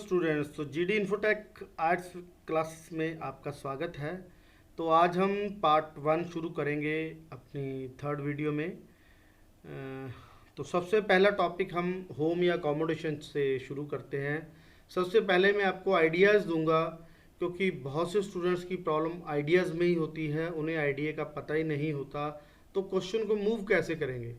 Students, तो GD infotech arts class में आपका स्वागत है। तो आज हम पार्ट 1 शुरू करेंगे अपनी थर्ड वीडियो में। तो सबसे पहला टॉपिक हम होम या अकोमोडेशन से शुरू करते हैं। सबसे पहले मैं आपको आइडियाज़ दूंगा, क्योंकि बहुत से स्टूडेंट्स की प्रॉब्लम आइडियाज़ में ही होती है, उन्हें आइडिया का पता ही नहीं होता, तो क्वेश्चन को मूव कैसे करेंगे।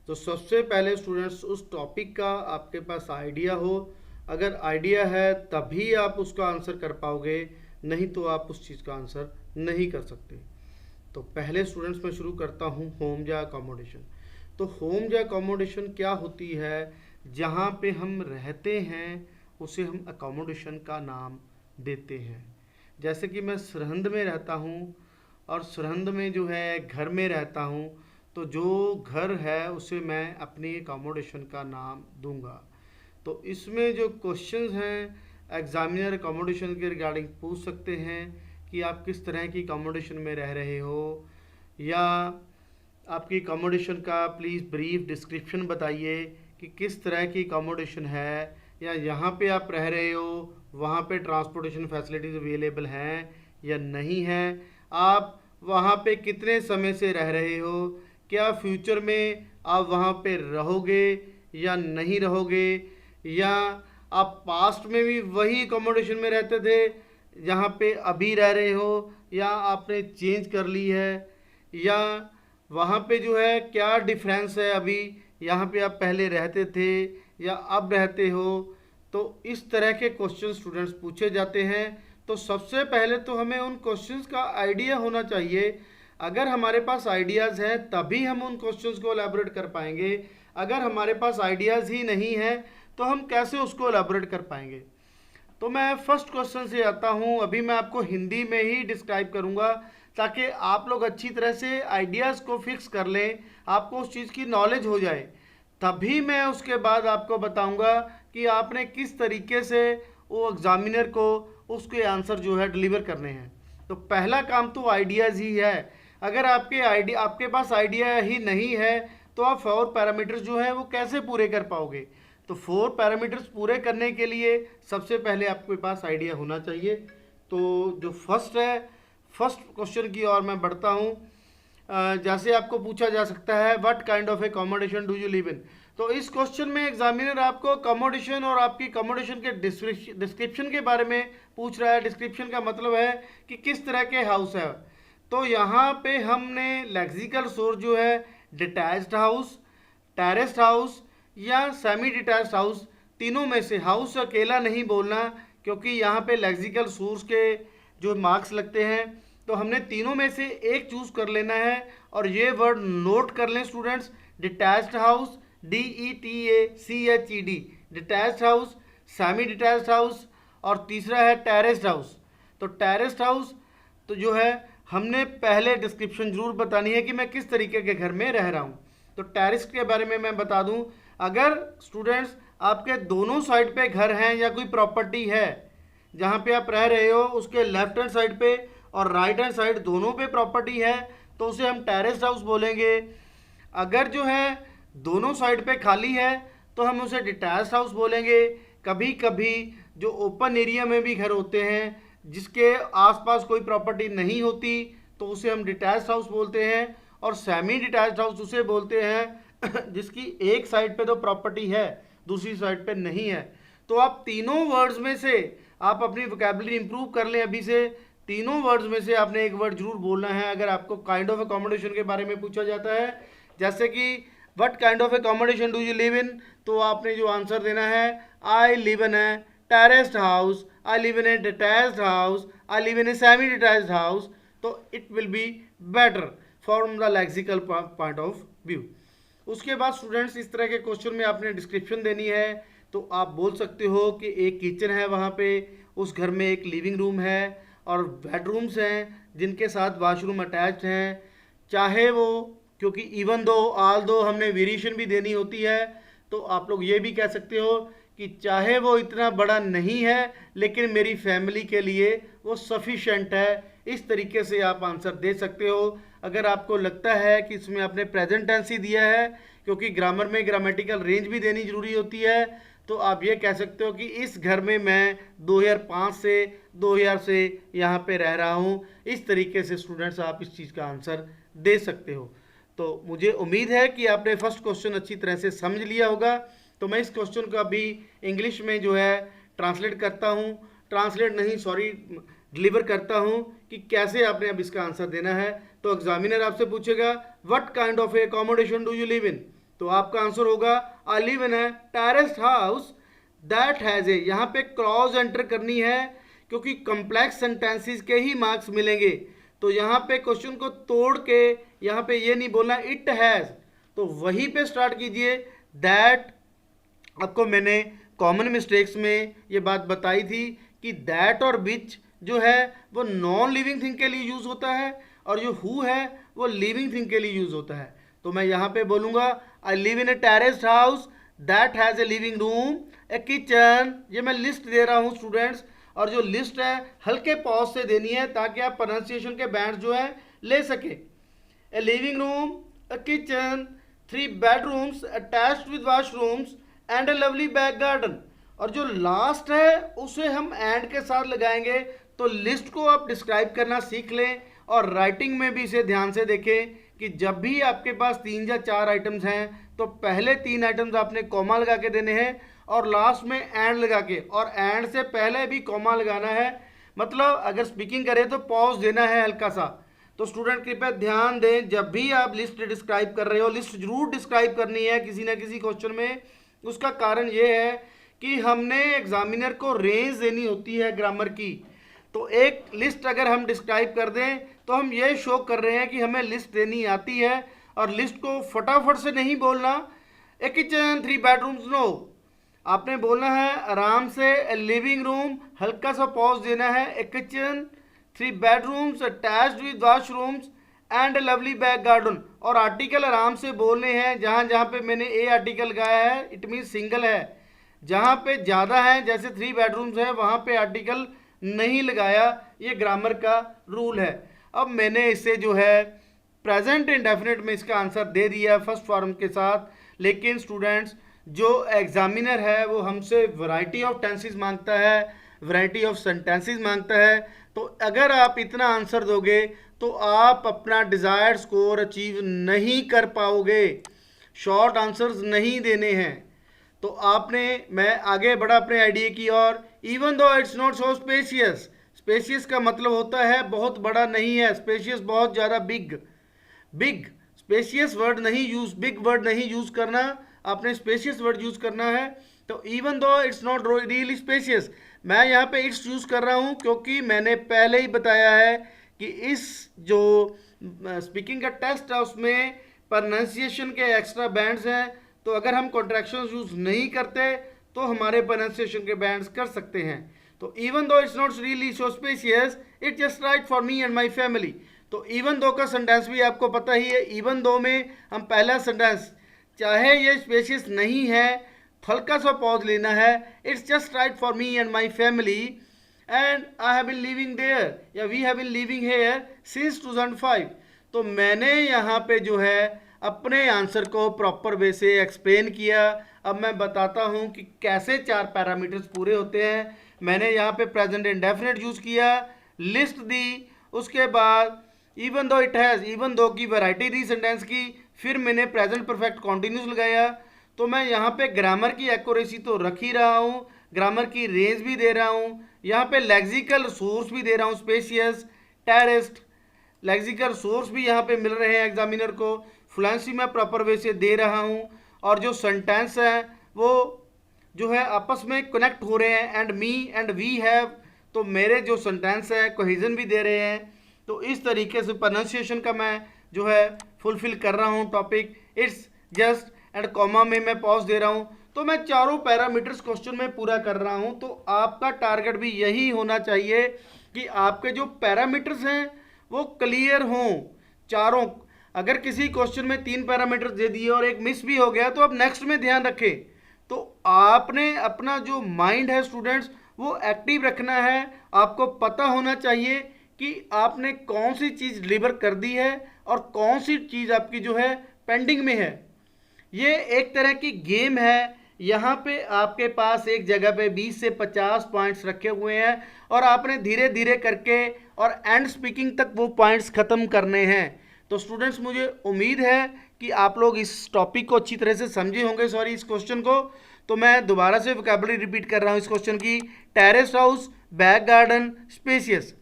तो सबसे पहले स्टूडेंट्स उस टॉपिक का आपके पास आइडिया हो। अगर आइडिया है तभी आप उसका आंसर कर पाओगे, नहीं तो आप उस चीज़ का आंसर नहीं कर सकते। तो पहले स्टूडेंट्स मैं शुरू करता हूँ होम या अकोमोडेशन। तो होम या अकोमोडेशन क्या होती है, जहाँ पे हम रहते हैं उसे हम अकोमोडेशन का नाम देते हैं। जैसे कि मैं सरहंद में रहता हूँ और सरहंद में जो है घर में रहता हूँ, तो जो घर है उसे मैं अपनी अकोमोडेशन का नाम दूंगा। तो इसमें जो क्वेश्चंस हैं एग्जामिनर अकोमोडेशन के रिगार्डिंग पूछ सकते हैं कि आप किस तरह की अकोमोडेशन में रह रहे हो, या आपकी अकोमोडेशन का प्लीज़ ब्रीफ डिस्क्रिप्शन बताइए कि किस तरह की अकोमोडेशन है, या यहाँ पे आप रह रहे हो वहाँ पे ट्रांसपोर्टेशन फैसिलिटीज़ अवेलेबल हैं या नहीं हैं, आप वहाँ पे कितने समय से रह रहे हो, क्या फ्यूचर में आप वहाँ पे रहोगे या नहीं रहोगे, या आप पास्ट में भी वही अकोमोडेशन में रहते थे जहाँ पे अभी रह रहे हो, या आपने चेंज कर ली है, या वहाँ पे जो है क्या डिफरेंस है, अभी यहाँ पे आप पहले रहते थे या अब रहते हो। तो इस तरह के क्वेश्चन स्टूडेंट्स पूछे जाते हैं। तो सबसे पहले तो हमें उन क्वेश्चंस का आइडिया होना चाहिए। अगर हमारे पास आइडियाज़ हैं तभी हम उन क्वेश्चंस को एलैबोरेट कर पाएंगे। अगर हमारे पास आइडियाज़ ही नहीं है तो हम कैसे उसको एलैबोरेट कर पाएंगे। तो मैं फर्स्ट क्वेश्चन से आता हूँ। अभी मैं आपको हिंदी में ही डिस्क्राइब करूँगा ताकि आप लोग अच्छी तरह से आइडियाज़ को फिक्स कर लें, आपको उस चीज़ की नॉलेज हो जाए। तभी मैं उसके बाद आपको बताऊँगा कि आपने किस तरीके से वो एग्ज़ामिनर को उसके आंसर जो है डिलीवर करने हैं। तो पहला काम तो आइडियाज़ ही है। अगर आपके पास आइडिया ही नहीं है तो आप 4 पैरामीटर्स जो है वो कैसे पूरे कर पाओगे। तो 4 पैरामीटर्स पूरे करने के लिए सबसे पहले आपके पास आइडिया होना चाहिए। तो जो फर्स्ट है, फर्स्ट क्वेश्चन की ओर मैं बढ़ता हूँ। जैसे आपको पूछा जा सकता है what kind of accommodation do you live in. तो इस क्वेश्चन में एग्जामिनर आपको अकोमोडेशन और आपकी अकोमोडेशन के डिस्क्रिप्शन के बारे में पूछ रहा है। डिस्क्रिप्शन का मतलब है कि किस तरह के हाउस है। तो यहाँ पे हमने लेक्सिकल सोर्स जो है डिटैच्ड हाउस, टेरेस्ड हाउस या सेमी डिटैच्ड हाउस, तीनों में से हाउस अकेला नहीं बोलना, क्योंकि यहाँ पे लेक्सिकल सोर्स के जो मार्क्स लगते हैं। तो हमने तीनों में से एक चूज कर लेना है और ये वर्ड नोट कर लें students. Detached house, DETACHED, detached house, semi detached house, और तीसरा है टेरेस्ड हाउस। तो टेरेस्ड हाउस तो जो है हमने पहले डिस्क्रिप्शन जरूर बतानी है कि मैं किस तरीके के घर में रह रहा हूँ। तो टेरेस के बारे में मैं बता दूं, अगर स्टूडेंट्स आपके दोनों साइड पे घर हैं या कोई प्रॉपर्टी है जहाँ पे आप रह रहे हो, उसके लेफ्ट हैंड साइड पे और राइट हैंड साइड दोनों पे प्रॉपर्टी है, तो उसे हम टेरेस्ड हाउस बोलेंगे। अगर जो है दोनों साइड पे खाली है तो हम उसे डिटैच्ड हाउस बोलेंगे। कभी कभी जो ओपन एरिया में भी घर होते हैं जिसके आसपास कोई प्रॉपर्टी नहीं होती, तो उसे हम डिटैच्ड हाउस बोलते हैं। और सेमी डिटैच्ड हाउस उसे बोलते हैं जिसकी एक साइड पे तो प्रॉपर्टी है, दूसरी साइड पे नहीं है। तो आप तीनों वर्ड्स में से आप अपनी वोकैबुलरी इंप्रूव कर लें अभी से। तीनों वर्ड्स में से आपने एक वर्ड जरूर बोलना है अगर आपको काइंड ऑफ अकोमोडेशन के बारे में पूछा जाता है। जैसे कि what kind of accommodation do you live in, तो आपने जो आंसर देना है I live in a terraced house, I live in a detached house, I live in a semi detached house. तो it will be better from the lexical point of view. उसके बाद students इस तरह के question में आपने description देनी है। तो आप बोल सकते हो कि एक किचन है वहाँ पे, उस घर में एक लिविंग रूम है और बेडरूम्स हैं जिनके साथ वॉशरूम अटैच्ड हैं। चाहे वो, क्योंकि इवन दो ऑल दो हमने वेरिएशन भी देनी होती है, तो आप लोग ये भी कह सकते हो कि चाहे वो इतना बड़ा नहीं है लेकिन मेरी फैमिली के लिए वो सफिशेंट है। इस तरीके से आप आंसर दे सकते हो। अगर आपको लगता है कि इसमें आपने प्रेजेंट टेंस ही दिया है, क्योंकि ग्रामर में ग्रामेटिकल रेंज भी देनी जरूरी होती है, तो आप ये कह सकते हो कि इस घर में मैं 2005 से 2000 से यहाँ पे रह रहा हूँ। इस तरीके से स्टूडेंट्स आप इस चीज़ का आंसर दे सकते हो। तो मुझे उम्मीद है कि आपने फर्स्ट क्वेश्चन अच्छी तरह से समझ लिया होगा। तो मैं इस क्वेश्चन को अभी इंग्लिश में जो है ट्रांसलेट करता हूँ, ट्रांसलेट नहीं सॉरी डिलीवर करता हूँ कि कैसे आपने अब इसका आंसर देना है। तो एग्जामिनर आपसे पूछेगा what kind of A accommodation do you live in, तो आपका आंसर होगा आई live in a terraced house that has a, यहाँ पे क्लॉज एंटर करनी है क्योंकि कॉम्प्लेक्स सेंटेंसेस के ही मार्क्स मिलेंगे। तो यहाँ पे क्वेश्चन को तोड़ के यहाँ पे ये नहीं बोलना इट हैज़, तो वहीं पे स्टार्ट कीजिए दैट। आपको मैंने कॉमन मिस्टेक्स में ये बात बताई थी कि दैट और विच जो है वो नॉन लिविंग थिंग के लिए यूज़ होता है और जो हु है वो लिविंग थिंग के लिए यूज़ होता है। तो मैं यहाँ पे बोलूँगा आई live in a terraced house that has a living room A kitchen. ये मैं लिस्ट दे रहा हूँ स्टूडेंट्स, और जो लिस्ट है हल्के पॉज से देनी है ताकि आप प्रोनाउंसिएशन के बैंड जो है ले सके। A living room, a kitchen, 3 bedrooms attached with washrooms and a lovely back garden। और जो लास्ट है उसे हम एंड के साथ लगाएंगे। तो लिस्ट को आप डिस्क्राइब करना सीख लें और राइटिंग में भी इसे ध्यान से देखें कि जब भी आपके पास 3 या 4 आइटम्स हैं तो पहले 3 आइटम्स आपने कॉमा लगा के देने हैं और लास्ट में एंड लगा के, और एंड से पहले भी कॉमा लगाना है। मतलब अगर स्पीकिंग करें तो पॉज देना है हल्का सा। तो स्टूडेंट कृपया ध्यान दें, जब भी आप लिस्ट डिस्क्राइब कर रहे हो, लिस्ट जरूर डिस्क्राइब करनी है किसी ना किसी क्वेश्चन में। उसका कारण ये है कि हमने एग्जामिनर को रेंज देनी होती है ग्रामर की। तो एक लिस्ट अगर हम डिस्क्राइब कर दें तो हम ये शो कर रहे हैं कि हमें लिस्ट देनी आती है, और लिस्ट को फटाफट से नहीं बोलना ए किचन 3 बेडरूम्स, नो, आपने बोलना है आराम से लिविंग रूम, हल्का सा पॉज देना है, a kitchen 3 bedrooms attached with washrooms and a lovely back garden. और आर्टिकल आराम से बोलने हैं, जहाँ जहाँ पे मैंने ए आर्टिकल लगाया है इट मीन सिंगल है, जहाँ पे ज़्यादा है जैसे 3 बेडरूम्स है वहाँ पे आर्टिकल नहीं लगाया। ये ग्रामर का रूल है। अब मैंने इसे जो है प्रेजेंट इंडेफिनिट में इसका आंसर दे दिया फर्स्ट फॉर्म के साथ। लेकिन स्टूडेंट्स जो एग्जामिनर है वो हमसे वैरायटी ऑफ टेंसेस मांगता है, वैरायटी ऑफ सेंटेंसेस मांगता है। तो अगर आप इतना आंसर दोगे तो आप अपना डिज़ायर्ड स्कोर अचीव नहीं कर पाओगे। शॉर्ट आंसर्स नहीं देने हैं। तो आपने, मैं आगे बढ़ा अपने आइडिया की ओर। Even though it's not so spacious, spacious का मतलब होता है बहुत बड़ा नहीं है, स्पेशियस बहुत ज़्यादा बिग, बिग स्पेशियस वर्ड नहीं यूज, बिग वर्ड नहीं यूज करना, आपने स्पेशियस वर्ड यूज करना है। तो even though it's not really spacious, मैं यहाँ पे इट्स यूज कर रहा हूँ क्योंकि मैंने पहले ही बताया है कि इस जो स्पीकिंग का टेस्ट है उसमें प्रोनाउंसिएशन के एक्स्ट्रा बैंड्स हैं। तो अगर हम कॉन्ट्रैक्शंस यूज नहीं करते तो हमारे प्रोनाउंसिएशन के बैंड्स कर सकते हैं। तो even though it's not really so spacious it's just right for me and my family. तो इवन दो का सेंटेंस भी आपको पता ही है। इवन दो में हम पहला सेंटेंस, चाहे ये स्पेशियस नहीं है, हल्का सा पॉज लेना है, it's just right for me and my family and I have been living there या we have been living here since 2005। तो मैंने यहाँ पे जो है अपने आंसर को प्रॉपर वे से एक्सप्लेन किया। अब मैं बताता हूँ कि कैसे 4 पैरामीटर्स पूरे होते हैं। मैंने यहाँ पे प्रेजेंट इंडेफिनिट यूज़ किया, लिस्ट दी, उसके बाद even though it has, even though की वैरायटी दी सेंटेंस की, फिर मैंने प्रेजेंट परफेक्ट कॉन्टिन्यूस लगाया। तो मैं यहाँ पे ग्रामर की एक्यूरेसी तो रख ही रहा हूँ, ग्रामर की रेंज भी दे रहा हूँ, यहाँ पे लेक्सिकल सोर्स भी दे रहा हूँ, स्पेशियस, टेरेस्ट, लेक्सिकल सोर्स भी यहाँ पे मिल रहे हैं एग्जामिनर को, फ्लुएंसी में प्रॉपर वे से दे रहा हूँ, और जो सेंटेंस है वो जो है आपस में कनेक्ट हो रहे हैं, and me and we have, तो मेरे जो सेंटेंस है कोहेजन भी दे रहे हैं। तो इस तरीके से प्रोनाउंसिएशन का मैं जो है फुलफिल कर रहा हूँ topic. It's just and comma में मैं पॉज दे रहा हूँ। तो मैं चारों पैरामीटर्स क्वेश्चन में पूरा कर रहा हूँ। तो आपका टारगेट भी यही होना चाहिए कि आपके जो पैरामीटर्स हैं वो क्लियर हों चारों। अगर किसी क्वेश्चन में 3 पैरामीटर्स दे दिए और एक मिस भी हो गया तो आप नेक्स्ट में ध्यान रखें। तो आपने अपना जो माइंड है स्टूडेंट्स वो एक्टिव रखना है। आपको पता होना चाहिए कि आपने कौन सी चीज़ डिलीवर कर दी है और कौन सी चीज़ आपकी जो है पेंडिंग में है। ये एक तरह की गेम है, यहाँ पे आपके पास एक जगह पे 20 से 50 पॉइंट्स रखे हुए हैं और आपने धीरे धीरे करके और एंड स्पीकिंग तक वो पॉइंट्स ख़त्म करने हैं। तो स्टूडेंट्स, मुझे उम्मीद है कि आप लोग इस टॉपिक को अच्छी तरह से समझे होंगे, सॉरी इस क्वेश्चन को। तो मैं दोबारा से वोकैबुलरी रिपीट कर रहा हूँ इस क्वेश्चन की। Terrace house, back garden, spacious.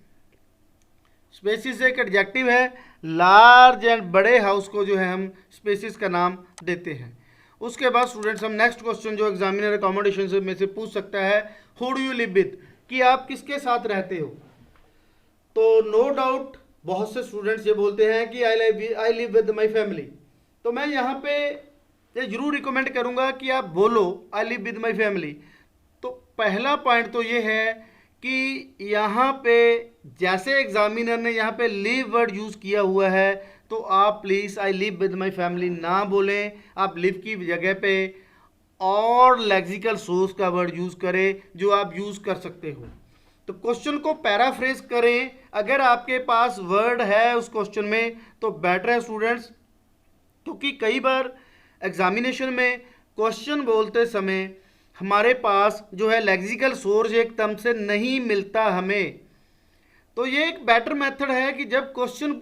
Spacious एक एडजेक्टिव है, लार्ज एंड बड़े हाउस को जो है हम स्पेसियस का नाम देते हैं। उसके बाद स्टूडेंट्स हम नेक्स्ट क्वेश्चन जो एग्जामिनर अकोमोडेशन से में से पूछ सकता है, who do you live with, कि आप किसके साथ रहते हो। तो नो डाउट बहुत से स्टूडेंट्स ये बोलते हैं कि I live with my family. तो मैं यहाँ पे ये जरूर रिकमेंड करूँगा कि आप बोलो I live with my family. तो पहला पॉइंट तो ये है कि यहाँ पे जैसे एग्जामिनर ने यहाँ पे लिव वर्ड यूज़ किया हुआ है, तो आप please I live with my family ना बोलें, आप लिव की जगह पे और लेक्सिकल सोर्स का वर्ड यूज़ करें जो आप यूज़ कर सकते हो। तो क्वेश्चन को पैराफ्रेज करें, अगर आपके पास वर्ड है उस क्वेश्चन में तो बेटर है स्टूडेंट्स, क्योंकि कई बार एग्जामिनेशन में क्वेश्चन बोलते समय हमारे पास जो है लेक्सिकल सोर्स एकदम से नहीं मिलता हमें। तो ये एक बेटर मेथड है कि जब क्वेश्चन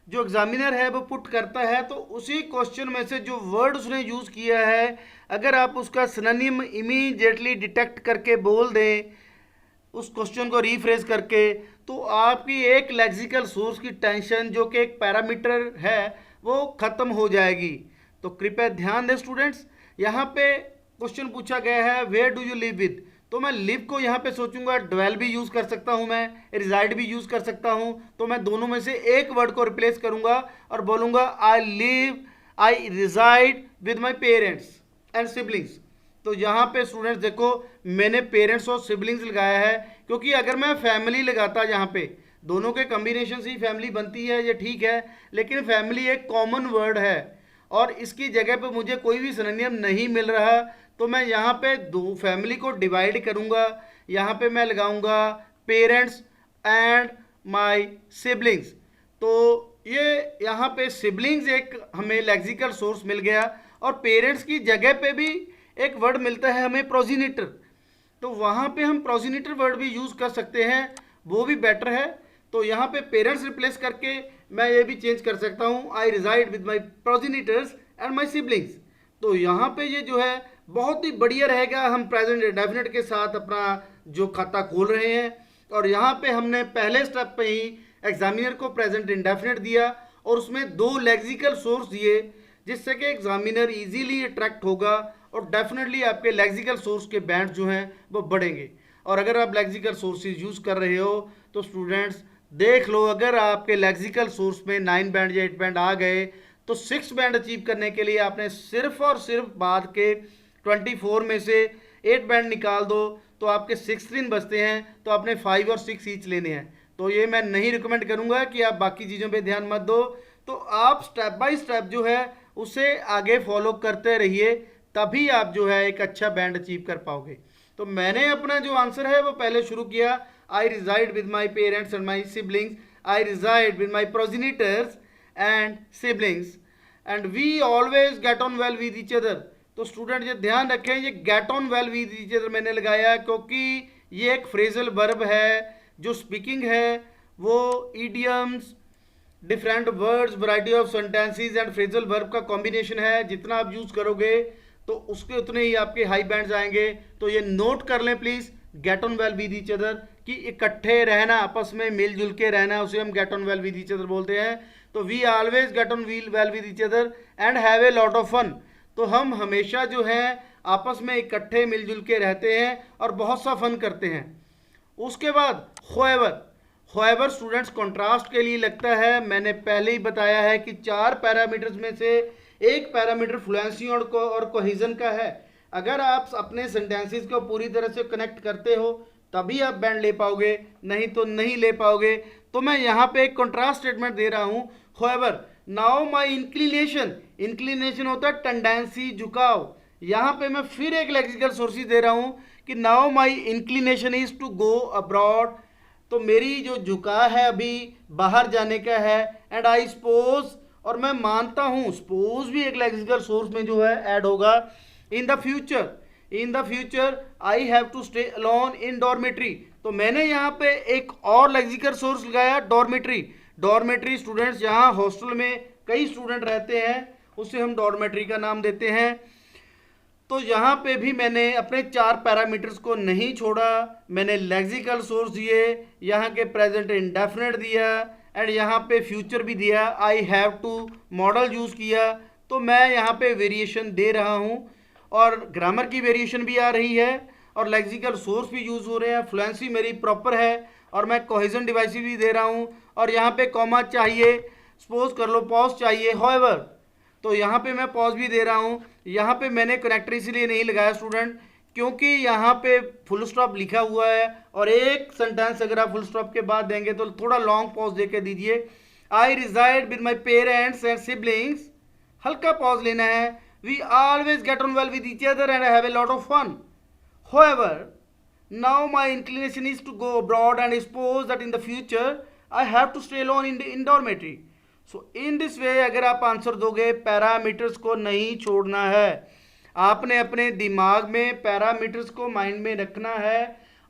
जो एग्जामिनर है वो पुट करता है तो उसी क्वेश्चन में से जो वर्ड उसने यूज़ किया है, अगर आप उसका सिनोनिम इमीडिएटली डिटेक्ट करके बोल दें उस क्वेश्चन को रीफ्रेज करके, तो आपकी एक लेक्सिकल सोर्स की टेंशन जो कि एक पैरामीटर है वो ख़त्म हो जाएगी। तो कृपया ध्यान दें स्टूडेंट्स, यहाँ पे क्वेश्चन पूछा गया है where do you live with, तो मैं लिव को यहाँ पे सोचूंगा ड्वेल भी यूज़ कर सकता हूँ, मैं रिजाइड भी यूज़ कर सकता हूँ। तो मैं दोनों में से एक वर्ड को रिप्लेस करूँगा और बोलूँगा I reside with my parents and siblings. तो यहाँ पे स्टूडेंट्स देखो मैंने पेरेंट्स और सिबलिंग्स लगाया है, क्योंकि अगर मैं फैमिली लगाता यहाँ पे, दोनों के कॉम्बिनेशन से ही फैमिली बनती है, ये ठीक है, लेकिन फैमिली एक कॉमन वर्ड है और इसकी जगह पे मुझे कोई भी सिनोनिम नहीं मिल रहा, तो मैं यहाँ पे दो फैमिली को डिवाइड करूँगा। यहाँ पे मैं लगाऊँगा पेरेंट्स एंड माय सिबलिंग्स। तो ये यहाँ पे सिबलिंग्स एक हमें लेक्सिकल सोर्स मिल गया और पेरेंट्स की जगह पे भी एक वर्ड मिलता है हमें प्रोजीनिटर, तो वहाँ पे हम प्रोजीनिटर वर्ड भी यूज़ कर सकते हैं, वो भी बेटर है। तो यहाँ पे पेरेंट्स रिप्लेस करके मैं ये भी चेंज कर सकता हूँ, I reside with my progenitors and my siblings. तो यहाँ पे ये जो है बहुत ही बढ़िया रहेगा, हम प्रेजेंट इंडेफिनिट के साथ अपना जो खाता खोल रहे हैं और यहाँ पे हमने पहले स्टेप पे ही एग्जामिनर को प्रेजेंट इंडेफिनिट दिया और उसमें दो लेक्सिकल सोर्स दिए, जिससे कि एग्जामिनर इजीली अट्रैक्ट होगा और डेफिनेटली आपके लेक्सिकल सोर्स के बैंड जो हैं वो बढ़ेंगे। और अगर आप लेक्सिकल सोर्सेज यूज़ कर रहे हो तो स्टूडेंट्स देख लो, अगर आपके लेक्सिकल सोर्स में 9 बैंड या 8 बैंड आ गए तो 6 बैंड अचीव करने के लिए आपने सिर्फ और सिर्फ बाद के 24 में से 8 बैंड निकाल दो तो आपके 16 बचते हैं, तो आपने 5 और 6 ईच लेने हैं। तो ये मैं नहीं रिकमेंड करूँगा कि आप बाकी चीज़ों पे ध्यान मत दो, तो आप स्टेप बाय स्टेप जो है उसे आगे फॉलो करते रहिए, तभी आप जो है एक अच्छा बैंड अचीव कर पाओगे। तो मैंने अपना जो आंसर है वो पहले शुरू किया, I reside with my parents and my siblings, I reside with my progenitors and siblings and we always get on well with each other. तो स्टूडेंट ये ध्यान रखें, ये get on well with each other मैंने लगाया क्योंकि ये एक फ्रेजल वर्ब है, जो स्पीकिंग है वो idioms, different words, variety of sentences and phrasal verb का कॉम्बिनेशन है। जितना आप यूज़ करोगे तो उसके उतने ही आपके हाई बैंड्स आएंगे। तो ये नोट कर लें please, gate on well with each other, कि इकट्ठे रहना, आपस में मिलजुल के रहना, उसे हम get on well with each other बोलते हैं। तो we always get on well with each other and have a lot of fun. तो हम हमेशा जो है आपस में इकट्ठे मिलजुल के रहते हैं और बहुत सा फन करते हैं। उसके बाद होएवर स्टूडेंट्स कंट्रास्ट के लिए लगता है। मैंने पहले ही बताया है कि 4 पैरामीटर्स में से एक पैरामीटर फ्लुएंसी और कोहेजन का है। अगर आप अपने सेंटेंसेस को पूरी तरह से कनेक्ट करते हो तभी आप बैंड ले पाओगे, नहीं तो नहीं ले पाओगे। तो मैं यहाँ पे एक कंट्रास्ट स्टेटमेंट दे रहा हूँ, होएवर नाउ माई इंक्लिनेशन होता है टेंडेंसी, झुकाव। यहाँ पे मैं फिर एक लेक्सिकल सोर्सेज दे रहा हूँ कि now my inclination is to go abroad, तो मेरी जो झुकाव है अभी बाहर जाने का है। एंड आई सपोज, और मैं मानता हूँ, सपोज भी एक लेक्सिकल सोर्स में जो है ऐड होगा। In the future, in the future I have to stay alone in dormitory. तो मैंने यहाँ पे एक और लेक्सिकल सोर्स लगाया, डॉर्मेट्री। डॉर्मेट्री स्टूडेंट्स, यहाँ हॉस्टल में कई स्टूडेंट रहते हैं, उसे हम डॉर्मेट्री का नाम देते हैं। तो यहाँ पे भी मैंने अपने 4 पैरामीटर्स को नहीं छोड़ा, मैंने लेक्सिकल सोर्स दिए, यहाँ के प्रेजेंट इंडेफिनिट दिया एंड यहाँ पे फ्यूचर भी दिया, I have to model use किया। तो मैं यहाँ पे वेरिएशन दे रहा हूँ और ग्रामर की वेरिएशन भी आ रही है और लेक्सिकल सोर्स भी यूज़ हो रहे हैं, फ्लुएंसी मेरी प्रॉपर है और मैं कोहेजन डिवाइस भी दे रहा हूँ। और यहाँ पे कॉमा चाहिए, सपोज कर लो पॉज चाहिए, हाउएवर, तो यहाँ पे मैं पॉज भी दे रहा हूँ। यहाँ पे मैंने कनेक्टर इसलिए नहीं लगाया स्टूडेंट, क्योंकि यहाँ पे फुल स्टॉप लिखा हुआ है और एक सेंटेंस अगर आप फुल स्टॉप के बाद देंगे तो थोड़ा लॉन्ग पॉज दे के दीजिए। I reside with my parents and siblings, हल्का पॉज लेना है। We always get on well with each other and have a lot of fun. However, now my inclination is to go abroad and suppose that in the future I have to stay alone in dormitory. So in this way अगर आप answer दोगे, parameters को नहीं छोड़ना है, आपने अपने दिमाग में पैरामीटर्स को माइंड में रखना है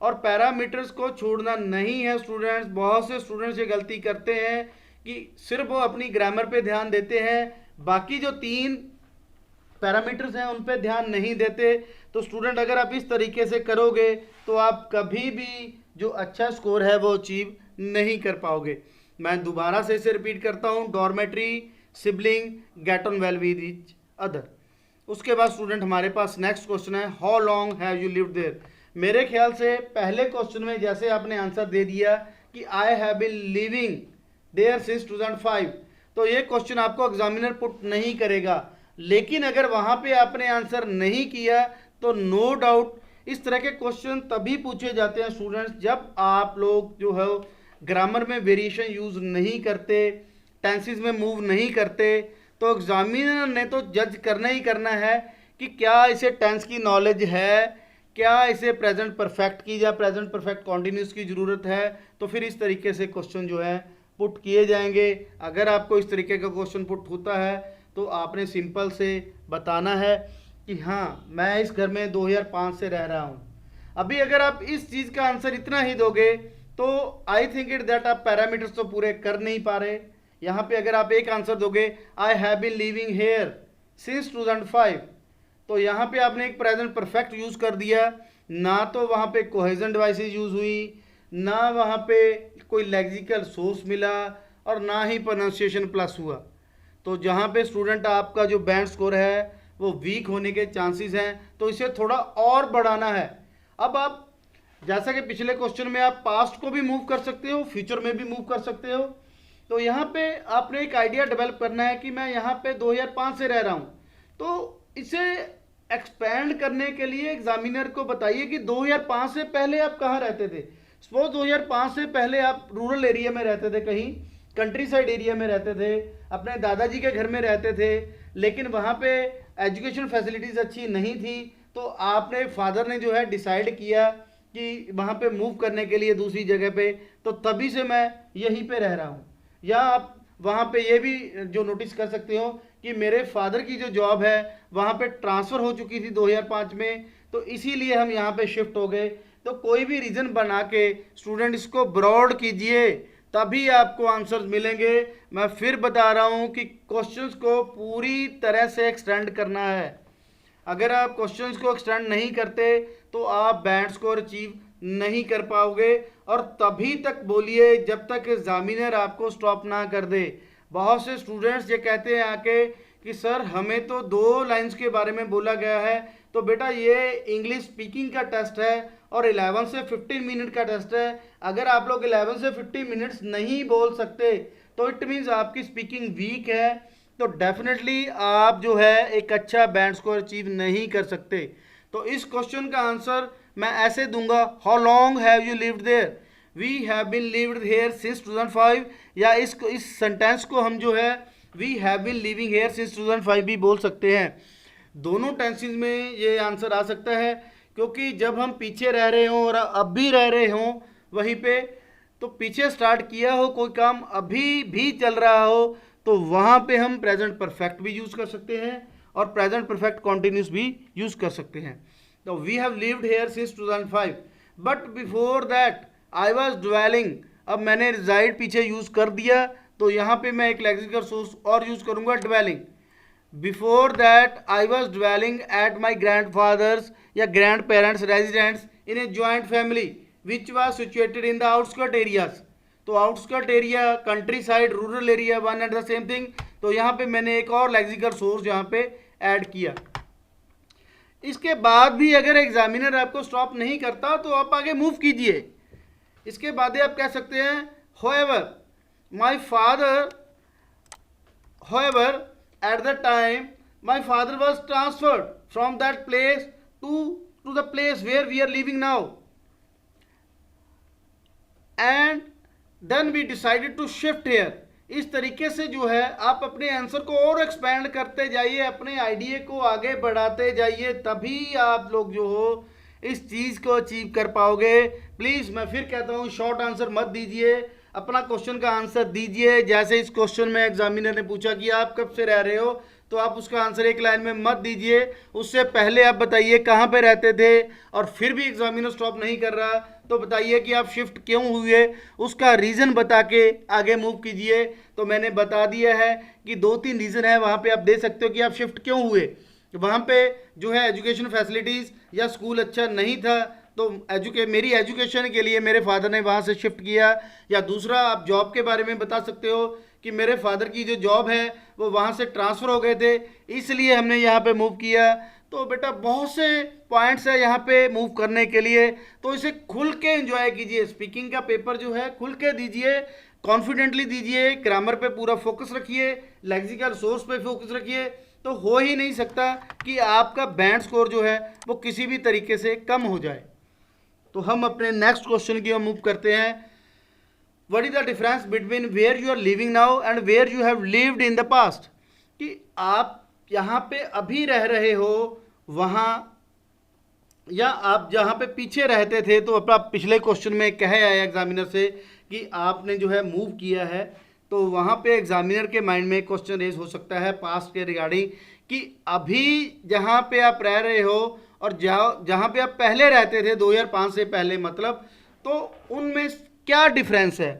और पैरामीटर्स को छोड़ना नहीं है स्टूडेंट्स। बहुत से स्टूडेंट्स ये गलती करते हैं कि सिर्फ वो अपनी ग्रामर पे ध्यान देते हैं, बाकी जो 3 पैरामीटर्स हैं उन पे ध्यान नहीं देते। तो स्टूडेंट अगर आप इस तरीके से करोगे तो आप कभी भी जो अच्छा स्कोर है वो अचीव नहीं कर पाओगे। मैं दोबारा से इसे रिपीट करता हूँ, dormitory, sibling, get on well with each other. उसके बाद स्टूडेंट हमारे पास नेक्स्ट क्वेश्चन है, how long have you lived there. मेरे ख्याल से पहले क्वेश्चन में जैसे आपने आंसर दे दिया कि I have been living there since 2005, तो ये क्वेश्चन आपको एग्जामिनर पुट नहीं करेगा। लेकिन अगर वहाँ पे आपने आंसर नहीं किया तो नो डाउट इस तरह के क्वेश्चन तभी पूछे जाते हैं स्टूडेंट्स जब आप लोग जो है ग्रामर में वेरिएशन यूज़ नहीं करते, टेंसेस में मूव नहीं करते। तो एग्जामिनर ने तो जज करना ही करना है कि क्या इसे टेंस की नॉलेज है, क्या इसे प्रेजेंट परफेक्ट की या प्रेजेंट परफेक्ट कॉन्टिन्यूस की ज़रूरत है। तो फिर इस तरीके से क्वेश्चन जो है पुट किए जाएंगे। अगर आपको इस तरीके का क्वेश्चन पुट होता है तो आपने सिंपल से बताना है कि हाँ मैं इस घर में 2005 से रह रहा हूँ। अभी अगर आप इस चीज़ का आंसर इतना ही दोगे तो आई थिंक इट दैट आप पैरामीटर्स तो पूरे कर नहीं पा रहे। यहाँ पे अगर आप एक आंसर दोगे I have been living here since 2005, तो यहाँ पे आपने एक प्रेजेंट परफेक्ट यूज़ कर दिया, ना तो वहाँ पे कोहेजन डिवाइसेस यूज़ हुई, ना वहाँ पे कोई लेक्सिकल सोर्स मिला और ना ही प्रोनाउंसिएशन प्लस हुआ। तो जहाँ पे स्टूडेंट आपका जो बैंड स्कोर है वो वीक होने के चांसेस हैं, तो इसे थोड़ा और बढ़ाना है। अब आप जैसा कि पिछले क्वेश्चन में आप पास्ट को भी मूव कर सकते हो, फ्यूचर में भी मूव कर सकते हो। तो यहाँ पे आपने एक आइडिया डेवलप करना है कि मैं यहाँ पे 2005 से रह रहा हूँ, तो इसे एक्सपेंड करने के लिए एग्जामिनर को बताइए कि 2005 से पहले आप कहाँ रहते थे। सपोज 2005 से पहले आप रूरल एरिया में रहते थे, कहीं कंट्री साइड एरिया में रहते थे, अपने दादाजी के घर में रहते थे, लेकिन वहाँ पे एजुकेशन फैसिलिटीज़ अच्छी नहीं थी। तो आपने फादर ने जो है डिसाइड किया कि वहाँ पे मूव करने के लिए दूसरी जगह पे, तो तभी से मैं यहीं पे रह रहा हूँ। या आप वहाँ पे ये भी जो नोटिस कर सकते हो कि मेरे फादर की जो जॉब है वहाँ पे ट्रांसफ़र हो चुकी थी 2005 में, तो इसीलिए हम यहाँ पे शिफ्ट हो गए। तो कोई भी रीज़न बना के स्टूडेंट इसको ब्रॉड कीजिए, तभी आपको आंसर्स मिलेंगे। मैं फिर बता रहा हूँ कि क्वेश्चंस को पूरी तरह से एक्सटेंड करना है। अगर आप क्वेश्चंस को एक्सटेंड नहीं करते तो आप बैंड स्कोर अचीव नहीं कर पाओगे, और तभी तक बोलिए जब तक एग्जामिनर आपको स्टॉप ना कर दे। बहुत से स्टूडेंट्स ये कहते हैं आके कि सर हमें तो 2 लाइंस के बारे में बोला गया है। तो बेटा ये इंग्लिश स्पीकिंग का टेस्ट है और 11 से 15 मिनट का टेस्ट है। अगर आप लोग 11 से 15 मिनट्स नहीं बोल सकते तो इट मीन्स आपकी स्पीकिंग वीक है, तो डेफिनेटली आप जो है एक अच्छा बैंड स्कोर अचीव नहीं कर सकते। तो इस क्वेश्चन का आंसर मैं ऐसे दूंगा, how long have you lived there, we have been lived here since 2005, या इस सेंटेंस को हम जो है we have been living here since 2005 भी बोल सकते हैं। दोनों टेंसेस में ये आंसर आ सकता है, क्योंकि जब हम पीछे रह रहे हों और अब भी रह रहे हों वहीं पे, तो पीछे स्टार्ट किया हो कोई काम अभी भी चल रहा हो, तो वहाँ पे हम प्रेजेंट परफेक्ट भी यूज़ कर सकते हैं और प्रेजेंट परफेक्ट कॉन्टिन्यूस भी यूज़ कर सकते हैं। तो we have lived here since 2005, but before that I was dwelling. अब मैंने रिजाइड पीछे यूज कर दिया, तो यहाँ पे मैं एक लेक्सिकल सोर्स और यूज करूंगा, dwelling. Before that I was dwelling at my grandfather's या grandparents residents in a joint family which was situated in the outskirt areas. तो outskirt area, countryside, rural area, one and the same thing. तो यहाँ पे मैंने एक और lexical source यहाँ पे ऐड किया। इसके बाद भी अगर एग्जामिनर आपको स्टॉप नहीं करता तो आप आगे मूव कीजिए। इसके बाद आप कह सकते हैं however my father however at the time my father was transferred from that place to the place where we are living now and then we decided to shift here। इस तरीके से जो है आप अपने आंसर को और एक्सपेंड करते जाइए, अपने आइडिया को आगे बढ़ाते जाइए, तभी आप लोग जो हो इस चीज़ को अचीव कर पाओगे। प्लीज़ मैं फिर कहता हूँ, शॉर्ट आंसर मत दीजिए, अपना क्वेश्चन का आंसर दीजिए। जैसे इस क्वेश्चन में एग्जामिनर ने पूछा कि आप कब से रह रहे हो, तो आप उसका आंसर एक लाइन में मत दीजिए, उससे पहले आप बताइए कहाँ पे रहते थे। और फिर भी एग्जामिनर स्टॉप नहीं कर रहा तो बताइए कि आप शिफ्ट क्यों हुए, उसका रीज़न बता के आगे मूव कीजिए। तो मैंने बता दिया है कि 2-3 रीज़न है, वहाँ पे आप दे सकते हो कि आप शिफ्ट क्यों हुए। वहाँ पे जो है एजुकेशन फैसिलिटीज़ या स्कूल अच्छा नहीं था, तो मेरी एजुकेशन के लिए मेरे फादर ने वहाँ से शिफ्ट किया। या दूसरा, आप जॉब के बारे में बता सकते हो कि मेरे फादर की जो जॉब है वो वहाँ से ट्रांसफ़र हो गए थे, इसलिए हमने यहाँ पे मूव किया। तो बेटा बहुत से पॉइंट्स है यहाँ पे मूव करने के लिए, तो इसे खुल के एंजॉय कीजिए। स्पीकिंग का पेपर जो है खुल के दीजिए, कॉन्फिडेंटली दीजिए, ग्रामर पे पूरा फोकस रखिए, लेक्सिकल सोर्स पे फोकस रखिए। तो हो ही नहीं सकता कि आपका बैंड स्कोर जो है वो किसी भी तरीके से कम हो जाए। तो हम अपने नेक्स्ट क्वेश्चन की ओर मूव करते हैं। What is the difference between where you are living now and where you have lived in the past. कि आप यहाँ पे अभी रह रहे हो वहाँ, या आप जहाँ पे पीछे रहते थे। तो अपना पिछले क्वेश्चन में कहे आया एग्जामिनर से कि आपने जो है मूव किया है, तो वहाँ पे एग्जामिनर के माइंड में क्वेश्चन रेज हो सकता है पास्ट के रिगार्डिंग कि अभी जहाँ पे आप रह रहे हो और जहाँ पे आप पहले रहते थे 2005 से पहले, मतलब तो उनमें क्या डिफरेंस है।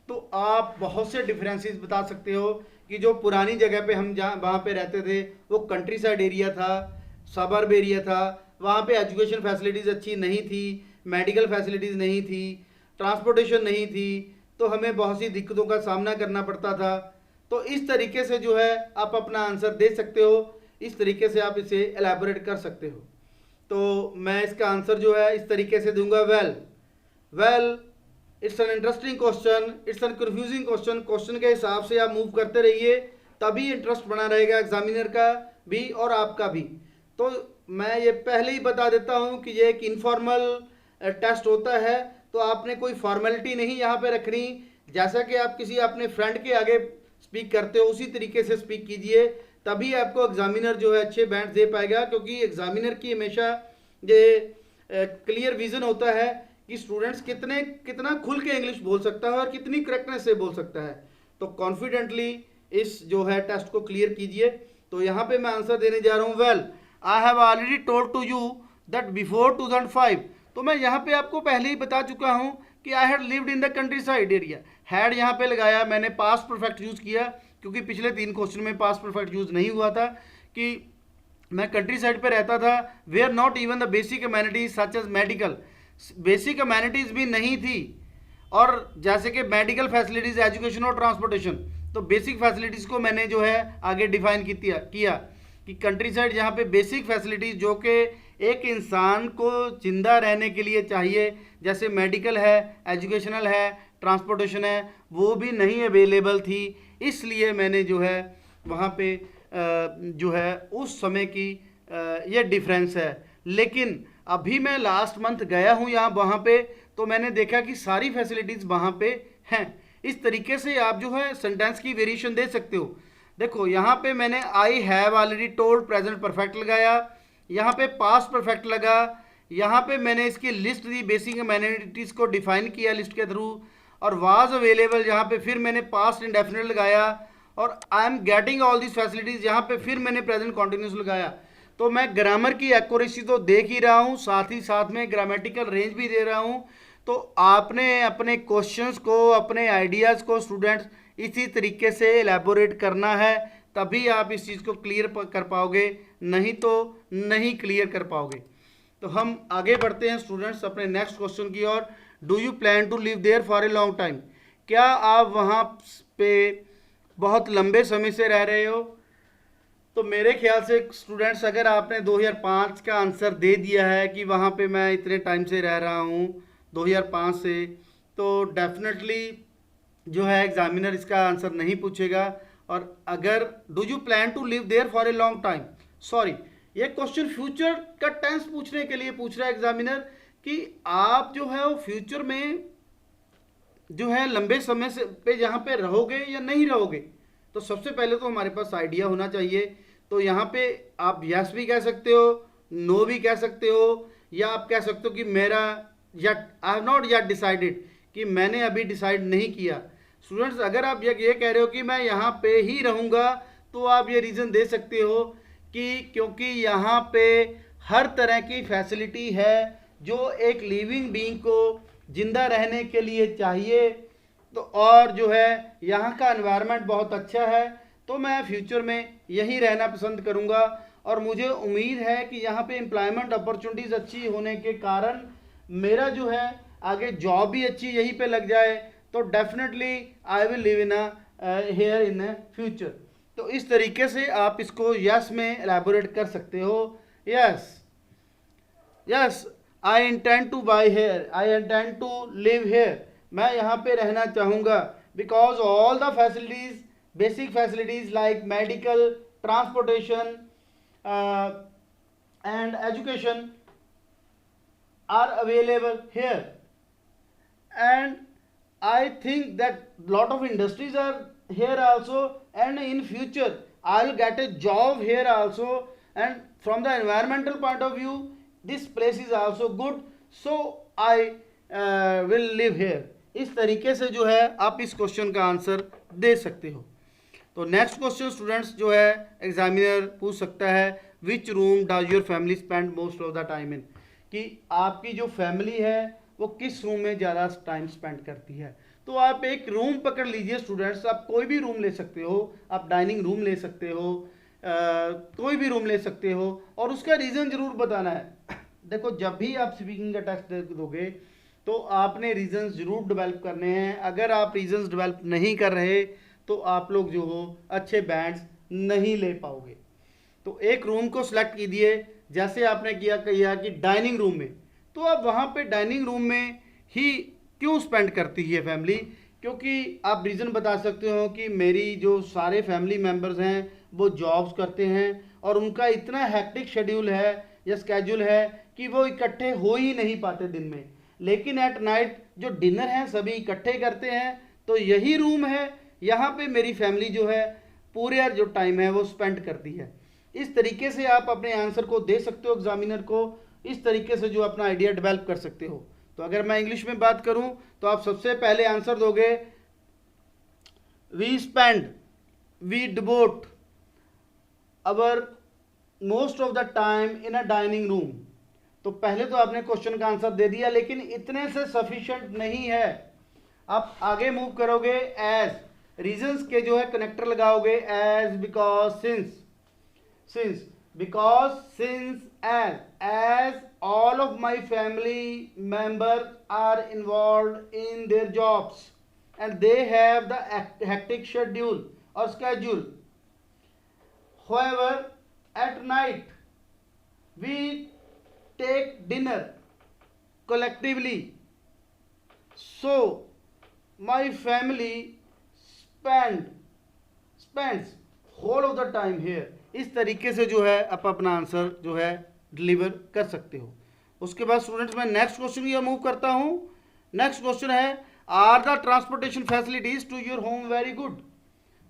तो आप बहुत से डिफरेंसेस बता सकते हो कि जो पुरानी जगह पे हम जहाँ वहाँ पे रहते थे वो कंट्री साइड एरिया था, सबर्ब एरिया था, वहाँ पे एजुकेशन फैसिलिटीज़ अच्छी नहीं थी, मेडिकल फैसिलिटीज़ नहीं थी, ट्रांसपोर्टेशन नहीं थी, तो हमें बहुत सी दिक्कतों का सामना करना पड़ता था। तो इस तरीके से जो है आप अपना आंसर दे सकते हो, इस तरीके से आप इसे एलैबोरेट कर सकते हो। तो मैं इसका आंसर जो है इस तरीके से दूंगा, well it's an interesting question, it's an confusing question. Question के हिसाब से आप मूव करते रहिए, तभी इंटरेस्ट बना रहेगा एग्जामिनर का भी और आपका भी। तो मैं ये पहले ही बता देता हूँ कि ये एक इनफॉर्मल टेस्ट होता है, तो आपने कोई फॉर्मेलिटी नहीं यहाँ पे रखनी। जैसा कि आप किसी अपने फ्रेंड के आगे स्पीक करते हो उसी तरीके से स्पीक कीजिए, तभी आपको एग्जामिनर जो है अच्छे बैंड दे पाएगा। क्योंकि एग्जामिनर की हमेशा ये क्लियर विजन होता है कि स्टूडेंट्स कितना खुल के इंग्लिश बोल सकता है और कितनी करेक्टनेस से बोल सकता है। तो कॉन्फिडेंटली इस जो है टेस्ट को क्लियर कीजिए। तो यहाँ पे मैं आंसर देने जा रहा हूँ, well I have already told to you that before 2005। तो मैं यहाँ पे आपको पहले ही बता चुका हूँ कि I had lived in the country side area. Had यहाँ पे लगाया, मैंने पास्ट परफेक्ट यूज़ किया क्योंकि पिछले 3 क्वेश्चन में पास्ट परफेक्ट यूज़ नहीं हुआ था कि मैं कंट्री साइड पे रहता था। Where not even the basic amenities such as medical, basic amenities भी नहीं थी, और जैसे कि मेडिकल फैसिलिटीज़, एजुकेशन और ट्रांसपोर्टेशन। तो बेसिक फैसिलिटीज़ को मैंने जो है आगे डिफाइन किया कि कंट्री साइड जहाँ पे बेसिक फैसिलिटीज़ जो कि एक इंसान को जिंदा रहने के लिए चाहिए, जैसे मेडिकल है, एजुकेशनल है, ट्रांसपोर्टेशन है, वो भी नहीं अवेलेबल थी। इसलिए मैंने जो है वहाँ पे जो है उस समय की ये डिफरेंस है। लेकिन अभी मैं लास्ट मंथ गया हूँ यहाँ वहाँ पे, तो मैंने देखा कि सारी फैसिलिटीज़ वहाँ पे हैं। इस तरीके से आप जो है सेंटेंस की वेरिएशन दे सकते हो। देखो यहाँ पे मैंने आई have already told present perfect लगाया, यहाँ पे पास्ट परफेक्ट लगा, यहाँ पे मैंने इसकी लिस्ट दी, बेसिक अमेनिटीज़ को डिफाइन किया लिस्ट के थ्रू, और वाज अवेलेबल यहाँ पे फिर मैंने पास्ट इंडेफिनिट लगाया, और I am getting all this facilities यहाँ पे फिर मैंने प्रेजेंट कॉन्टिन्यूस लगाया। तो मैं ग्रामर की एक्यूरेसी तो देख ही रहा हूँ, साथ ही साथ में ग्रामेटिकल रेंज भी दे रहा हूँ। तो आपने अपने क्वेश्चंस को, अपने आइडियाज़ को स्टूडेंट्स इसी तरीके से एलैबोरेट करना है, तभी आप इस चीज़ को क्लियर कर पाओगे, नहीं तो नहीं क्लियर कर पाओगे। तो हम आगे बढ़ते हैं स्टूडेंट्स अपने नेक्स्ट क्वेश्चन की ओर। Do you plan to live there for a long time? क्या आप वहाँ पे बहुत लंबे समय से रह रहे हो? तो मेरे ख्याल से स्टूडेंट्स, अगर आपने 2005 का आंसर दे दिया है कि वहाँ पे मैं इतने टाइम से रह रहा हूँ 2005 से, तो डेफिनेटली जो है एग्जामिनर इसका आंसर नहीं पूछेगा। और अगर do you plan to live there for a long time, sorry, ये क्वेश्चन फ्यूचर का टेंस पूछने के लिए पूछ रहा है एग्जामिनर कि आप जो है वो फ्यूचर में जो है लंबे समय से पे यहाँ पे रहोगे या नहीं रहोगे। तो सबसे पहले तो हमारे पास आइडिया होना चाहिए। तो यहाँ पे आप यस भी कह सकते हो, नो भी कह सकते हो, या आप कह सकते हो कि मेरा या I have not yet decided, कि मैंने अभी डिसाइड नहीं किया। स्टूडेंट्स, अगर आप ये कह रहे हो कि मैं यहाँ पे ही रहूँगा, तो आप ये रीज़न दे सकते हो कि क्योंकि यहाँ पे हर तरह की फैसिलिटी है जो एक लिविंग बीइंग को जिंदा रहने के लिए चाहिए। तो और जो है यहाँ का एनवायरनमेंट बहुत अच्छा है, तो मैं फ्यूचर में यहीं रहना पसंद करूँगा। और मुझे उम्मीद है कि यहाँ पे एम्प्लॉयमेंट अपॉर्चुनिटीज़ अच्छी होने के कारण मेरा जो है आगे जॉब भी अच्छी यहीं पे लग जाए, तो definitely I will live in here in future. तो इस तरीके से आप इसको यस में एलैबोरेट कर सकते हो। Yes, yes, I intend to buy here, I intend to live here, मैं यहाँ पे रहना चाहूँगा, because all the facilities, basic facilities like medical, transportation and education are available here, and I think that lot of industries are here also, and in future I'll get a job here also, and from the environmental point of view this place is also good, so I will live here। इस तरीके से जो है आप इस question का answer दे सकते हो। तो नेक्स्ट क्वेश्चन स्टूडेंट्स जो है एग्जामिनर पूछ सकता है, which room does your family spend most of the time इन, कि आपकी जो फैमिली है वो किस रूम में ज़्यादा टाइम स्पेंड करती है। तो आप एक रूम पकड़ लीजिए स्टूडेंट्स, आप कोई भी रूम ले सकते हो, आप डाइनिंग रूम ले सकते हो, कोई भी रूम ले सकते हो, और उसका रीज़न ज़रूर बताना है। देखो, जब भी आप स्पीकिंग का टेस्ट दोगे तो आपने रीजंस जरूर डेवलप करने हैं। अगर आप रीजंस डेवलप नहीं कर रहे तो आप लोग जो हो अच्छे बैंड्स नहीं ले पाओगे। तो एक रूम को सिलेक्ट कीजिए, जैसे आपने किया कि डाइनिंग रूम में, तो अब वहाँ पे डाइनिंग रूम में ही क्यों स्पेंड करती है फैमिली, क्योंकि आप रीज़न बता सकते हो कि मेरी जो सारे फैमिली मेम्बर्स हैं वो जॉब्स करते हैं और उनका इतना हैक्टिक शेड्यूल है या स्केड्यूल है कि वो इकट्ठे हो ही नहीं पाते दिन में, लेकिन एट नाइट जो डिनर है सभी इकट्ठे करते हैं। तो यही रूम है, यहाँ पे मेरी फैमिली जो है पूरे जो टाइम है वो स्पेंड करती है। इस तरीके से आप अपने आंसर को दे सकते हो एग्जामिनर को, इस तरीके से जो अपना आइडिया डेवलप कर सकते हो। तो अगर मैं इंग्लिश में बात करूं तो आप सबसे पहले आंसर दोगे we spend, we devote our most of the time in a dining room. तो पहले तो आपने क्वेश्चन का आंसर दे दिया, लेकिन इतने से सफिशिएंट नहीं है। आप आगे मूव करोगे, एज रीजंस के जो है कनेक्टर लगाओगे, as, because, since, because, since, as all of my family members are involved in their jobs and they have the hectic schedule or schedule. However, at night we take dinner collectively, so my family spends whole of the time here। इस तरीके से जो है आप अपना answer जो है deliver कर सकते हो। उसके बाद स्टूडेंट्स मैं नेक्स्ट क्वेश्चन की मूव करता हूँ। नेक्स्ट क्वेश्चन है, are the transportation facilities to your home very good.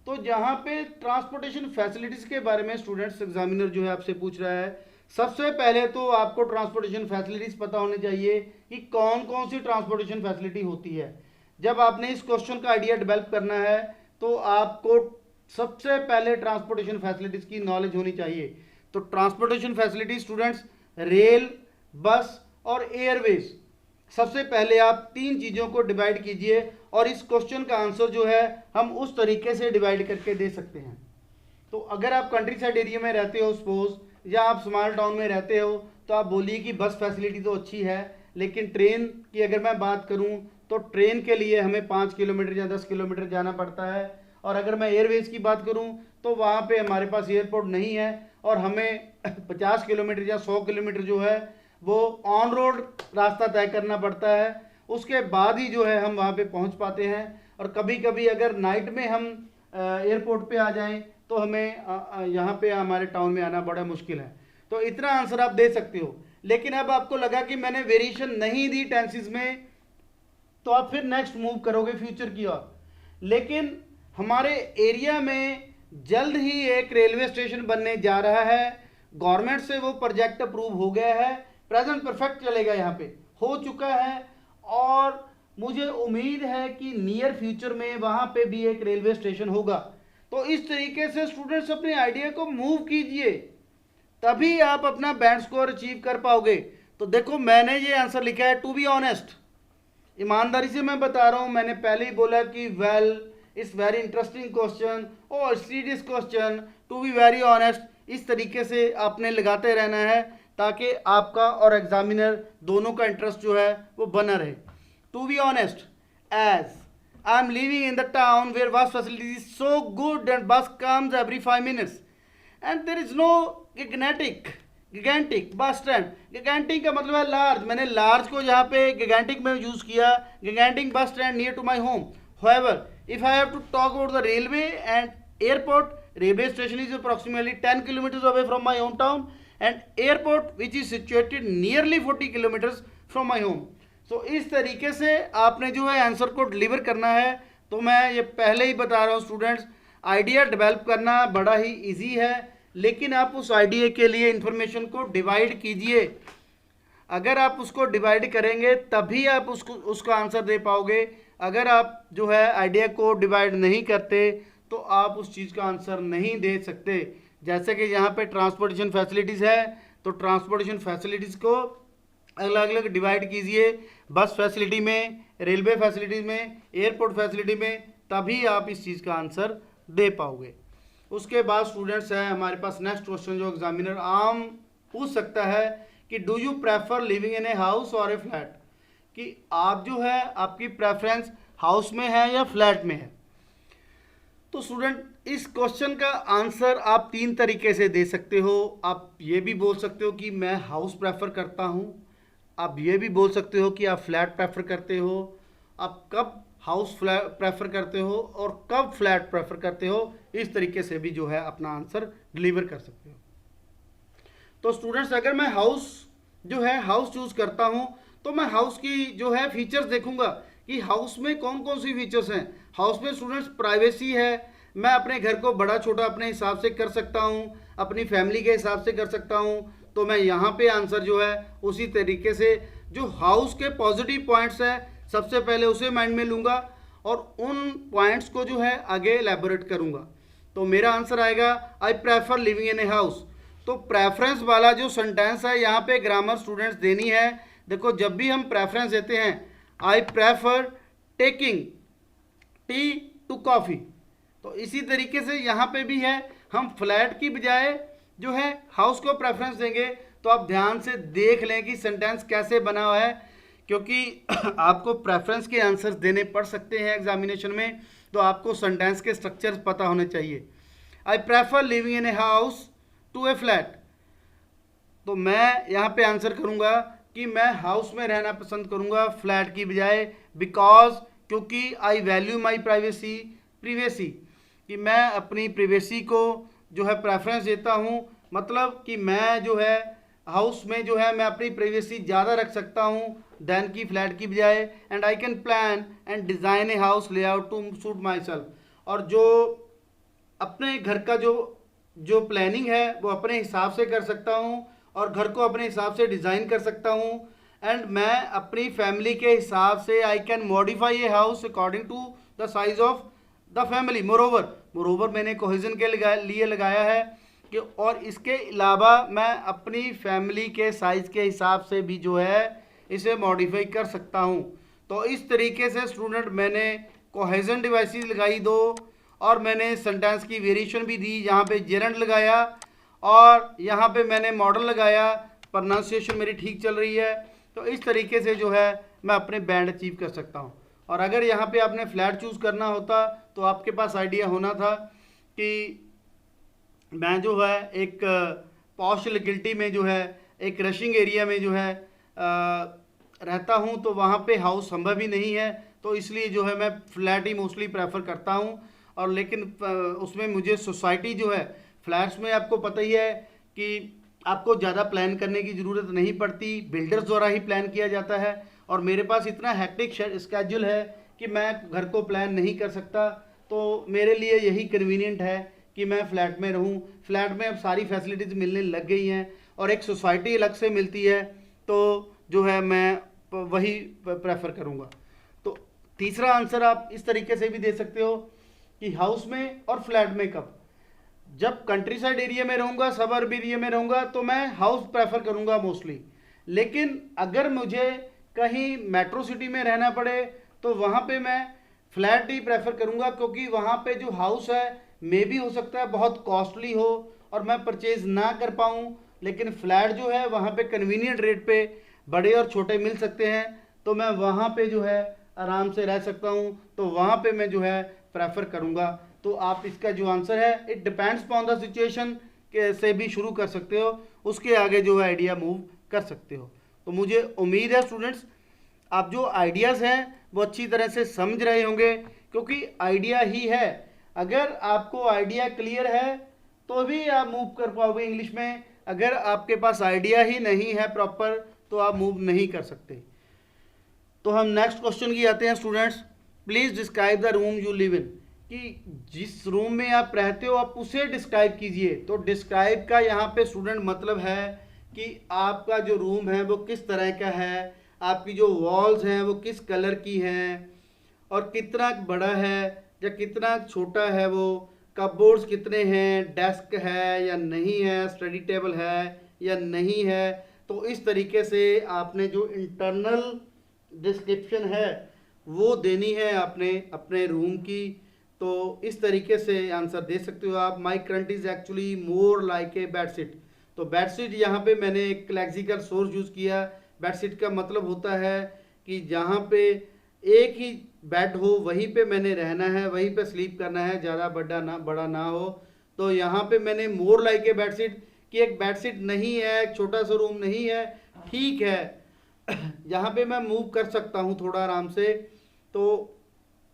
तो जहाँ पे ट्रांसपोर्टेशन फैसिलिटीज के बारे में स्टूडेंट्स एग्जामिनर जो है आपसे पूछ रहा है, सबसे पहले तो आपको ट्रांसपोर्टेशन फैसिलिटीज पता होने चाहिए कि कौन कौन सी ट्रांसपोर्टेशन फैसिलिटी होती है। जब आपने इस क्वेश्चन का आइडिया डेवलप करना है तो आपको सबसे पहले ट्रांसपोर्टेशन फैसिलिटीज़ की नॉलेज होनी चाहिए। तो ट्रांसपोर्टेशन फैसिलिटी स्टूडेंट्स, रेल, बस और एयरवेज। सबसे पहले आप तीन चीज़ों को डिवाइड कीजिए और इस क्वेश्चन का आंसर जो है हम उस तरीके से डिवाइड करके दे सकते हैं। तो अगर आप कंट्री साइड एरिया में रहते हो सपोज, या आप स्मॉल टाउन में रहते हो, तो आप बोलिए कि बस फैसिलिटी तो अच्छी है, लेकिन ट्रेन की अगर मैं बात करूं तो ट्रेन के लिए हमें 5 किलोमीटर या 10 किलोमीटर जाना पड़ता है। और अगर मैं एयरवेज की बात करूं तो वहाँ पे हमारे पास एयरपोर्ट नहीं है और हमें 50 किलोमीटर या 100 किलोमीटर जो है वो ऑन रोड रास्ता तय करना पड़ता है। उसके बाद ही जो है हम वहाँ पे पहुँच पाते हैं। और कभी कभी अगर नाइट में हम एयरपोर्ट पे आ जाएं तो हमें यहाँ पे हमारे टाउन में आना बड़ा मुश्किल है। तो इतना आंसर आप दे सकते हो। लेकिन अब आपको लगा कि मैंने वेरिएशन नहीं दी टेंसेस में, तो आप फिर नेक्स्ट मूव करोगे फ्यूचर की ओर। लेकिन हमारे एरिया में जल्द ही एक रेलवे स्टेशन बनने जा रहा है, गवर्नमेंट से वो प्रोजेक्ट अप्रूव हो गया है, प्रेजेंट परफेक्ट चलेगा, यहाँ पे हो चुका है। और मुझे उम्मीद है कि नियर फ्यूचर में वहाँ पे भी एक रेलवे स्टेशन होगा। तो इस तरीके से स्टूडेंट्स अपने आइडिया को मूव कीजिए, तभी आप अपना बैंड स्कोर अचीव कर पाओगे। तो देखो मैंने ये आंसर लिखा है टू बी ऑनेस्ट, ईमानदारी से मैं बता रहा हूँ। मैंने पहले ही बोला कि well it's very interesting question और serious question, to be very honest. इस तरीके से आपने लगाते रहना है ताकि आपका और एग्जामिनर दोनों का इंटरेस्ट जो है वो बना रहे। To be honest, as I am living in the town where bus facility is so good and bus comes every 5 minutes and there is no gigantic bus stand। gigantic का मतलब है लार्ज, मैंने large को यहाँ पे gigantic में use किया। gigantic bus stand near to my home। however if I have to talk about the railway and airport, railway station is approximately 10 kilometers away from my hometown and airport which is situated nearly 40 kilometers from my home। तो इस तरीके से आपने जो है answer को deliver करना है। तो मैं ये पहले ही बता रहा हूँ स्टूडेंट्स, आइडिया डेवलप करना बड़ा ही इजी है, लेकिन आप उस आइडिया के लिए इंफॉर्मेशन को डिवाइड कीजिए। अगर आप उसको डिवाइड करेंगे तभी आप उसका आंसर दे पाओगे। अगर आप जो है आइडिया को डिवाइड नहीं करते तो आप उस चीज़ का आंसर नहीं दे सकते। जैसे कि यहाँ पे ट्रांसपोर्टेशन फैसिलिटीज़ है, तो ट्रांसपोर्टेशन फैसिलिटीज़ को अलग अलग डिवाइड कीजिए, बस फैसिलिटी में, रेलवे फैसिलिटी में, एयरपोर्ट फैसिलिटी में, तभी आप इस चीज़ का आंसर दे पाओगे। उसके बाद स्टूडेंट्स है हमारे पास नेक्स्ट क्वेश्चन जो एग्जामिनर आम पूछ सकता है कि do you prefer living in a house और ए फ्लैट, कि आप जो है आपकी प्रेफरेंस हाउस में है या फ्लैट में है। तो स्टूडेंट इस क्वेश्चन का आंसर आप तीन तरीके से दे सकते हो। आप ये भी बोल सकते हो कि मैं हाउस प्रेफर करता हूँ, आप ये भी बोल सकते हो कि आप फ्लैट प्रेफर करते हो, आप कब हाउस प्रेफर करते हो और कब फ्लैट प्रेफर करते हो। इस तरीके से भी जो है अपना आंसर डिलीवर कर सकते हो। तो स्टूडेंट्स अगर मैं हाउस जो है हाउस चूज़ करता हूँ तो मैं हाउस की जो है फीचर्स देखूंगा कि हाउस में कौन कौन सी फीचर्स हैं। हाउस में स्टूडेंट्स प्राइवेसी है, मैं अपने घर को बड़ा छोटा अपने हिसाब से कर सकता हूँ, अपनी फैमिली के हिसाब से कर सकता हूँ। तो मैं यहाँ पे आंसर जो है उसी तरीके से जो हाउस के पॉजिटिव पॉइंट्स हैं सबसे पहले उसे माइंड में लूँगा और उन पॉइंट्स को जो है आगे एलैबोरेट करूँगा। तो मेरा आंसर आएगा आई prefer living in a house. तो प्रेफरेंस वाला जो सेंटेंस है यहाँ पे ग्रामर स्टूडेंट्स देनी है। देखो जब भी हम प्रेफरेंस देते हैं I prefer taking tea to coffee, तो इसी तरीके से यहाँ पे भी है, हम फ्लैट की बजाय जो है हाउस को प्रेफरेंस देंगे। तो आप ध्यान से देख लें कि सेंटेंस कैसे बना हुआ है, क्योंकि आपको प्रेफरेंस के आंसर्स देने पड़ सकते हैं एग्जामिनेशन में, तो आपको सेंटेंस के स्ट्रक्चर्स पता होने चाहिए। I prefer living in a house to a flat, तो मैं यहाँ पे आंसर करूँगा कि मैं हाउस में रहना पसंद करूँगा फ्लैट की बजाय, बिकॉज क्योंकि आई वैल्यू माई प्रिवेसी, कि मैं अपनी प्रिवेसी को जो है प्रेफरेंस देता हूँ। मतलब कि मैं जो है हाउस में जो है मैं अपनी प्रिवेसी ज़्यादा रख सकता हूँ दैन की फ्लैट की बजाय। And I can plan and design a house layout to suit myself, और जो अपने घर का जो प्लानिंग है वो अपने हिसाब से कर सकता हूँ और घर को अपने हिसाब से डिज़ाइन कर सकता हूँ। एंड मैं अपनी फैमिली के हिसाब से I can modify a house according to the size of the family. Moreover मैंने कोहेजन के लिए लगाया है कि और इसके अलावा मैं अपनी फैमिली के साइज़ के हिसाब से भी जो है इसे मॉडिफाई कर सकता हूँ। तो इस तरीके से स्टूडेंट मैंने कोहेजन डिवाइसेस लगाई दो, और मैंने सेंटेंस की वेरिएशन भी दी, यहाँ पे जेरेंट लगाया और यहाँ पे मैंने मॉडल लगाया, प्रोनाउंसिएशन मेरी ठीक चल रही है। तो इस तरीके से जो है मैं अपने बैंड अचीव कर सकता हूँ। और अगर यहाँ पे आपने फ्लैट चूज़ करना होता तो आपके पास आइडिया होना था कि मैं जो है एक पॉश लोकेलिटी में जो है एक रशिंग एरिया में जो है रहता हूँ, तो वहाँ पे हाउस संभव ही नहीं है, तो इसलिए जो है मैं फ्लैट ही मोस्टली प्रेफर करता हूँ। और लेकिन उसमें मुझे सोसाइटी जो है, फ्लैट्स में आपको पता ही है कि आपको ज़्यादा प्लान करने की ज़रूरत नहीं पड़ती, बिल्डर्स द्वारा ही प्लान किया जाता है। और मेरे पास इतना हैक्टिक स्केड्यूल है कि मैं घर को प्लान नहीं कर सकता, तो मेरे लिए यही कन्वीनियंट है कि मैं फ़्लैट में रहूं। फ्लैट में अब सारी फैसिलिटीज़ मिलने लग गई हैं और एक सोसाइटी अलग से मिलती है, तो जो है मैं वही प्रेफर करूंगा। तो तीसरा आंसर आप इस तरीके से भी दे सकते हो कि हाउस में और फ्लैट में कब। जब कंट्री साइड एरिया में रहूँगा, सबअर्ब एरिया में रहूँगा, तो मैं हाउस प्रेफर करूँगा मोस्टली। लेकिन अगर मुझे कहीं मेट्रो सिटी में रहना पड़े तो वहाँ पे मैं फ्लैट ही प्रेफर करूँगा, क्योंकि वहाँ पे जो हाउस है मे भी हो सकता है बहुत कॉस्टली हो और मैं परचेज ना कर पाऊँ, लेकिन फ्लैट जो है वहाँ पे कन्वीनियंट रेट पे बड़े और छोटे मिल सकते हैं, तो मैं वहाँ पे जो है आराम से रह सकता हूँ, तो वहाँ पे मैं जो है प्रेफर करूँगा। तो आप इसका जो आंसर है, it depends upon the situation के से भी शुरू कर सकते हो, उसके आगे जो है आइडिया मूव कर सकते हो। तो मुझे उम्मीद है स्टूडेंट्स आप जो आइडियाज़ हैं वो अच्छी तरह से समझ रहे होंगे, क्योंकि आइडिया ही है। अगर आपको आइडिया क्लियर है तो भी आप मूव कर पाओगे इंग्लिश में, अगर आपके पास आइडिया ही नहीं है प्रॉपर तो आप मूव नहीं कर सकते। तो हम नेक्स्ट क्वेश्चन की आते हैं students. Please describe the room you live इन, कि जिस रूम में आप रहते हो आप उसे डिस्क्राइब कीजिए। तो डिस्क्राइब का यहाँ पे स्टूडेंट मतलब है कि आपका जो रूम है वो किस तरह का है, आपकी जो वॉल्स हैं वो किस कलर की हैं, और कितना बड़ा है या कितना छोटा है वो, कपबोर्ड्स कितने हैं, डेस्क है या नहीं है, स्टडी टेबल है या नहीं है। तो इस तरीके से आपने जो इंटरनल डिस्क्रिप्शन है वो देनी है आपने अपने रूम की। तो इस तरीके से आंसर दे सकते हो आप। My current is actually more like a bedsheet. तो बेडशीट यहाँ पे मैंने एक लेक्सिकल सोर्स यूज़ किया। बेडशीट का मतलब होता है कि जहाँ पे एक ही बेड हो वहीं पे मैंने रहना है, वहीं पे स्लीप करना है, ज़्यादा बड़ा ना हो। तो यहाँ पे मैंने मोर लाइक ए बेडशीट, कि एक बेडशीट नहीं है, एक छोटा सा रूम नहीं है, ठीक है, यहाँ पे मैं मूव कर सकता हूँ थोड़ा आराम से। तो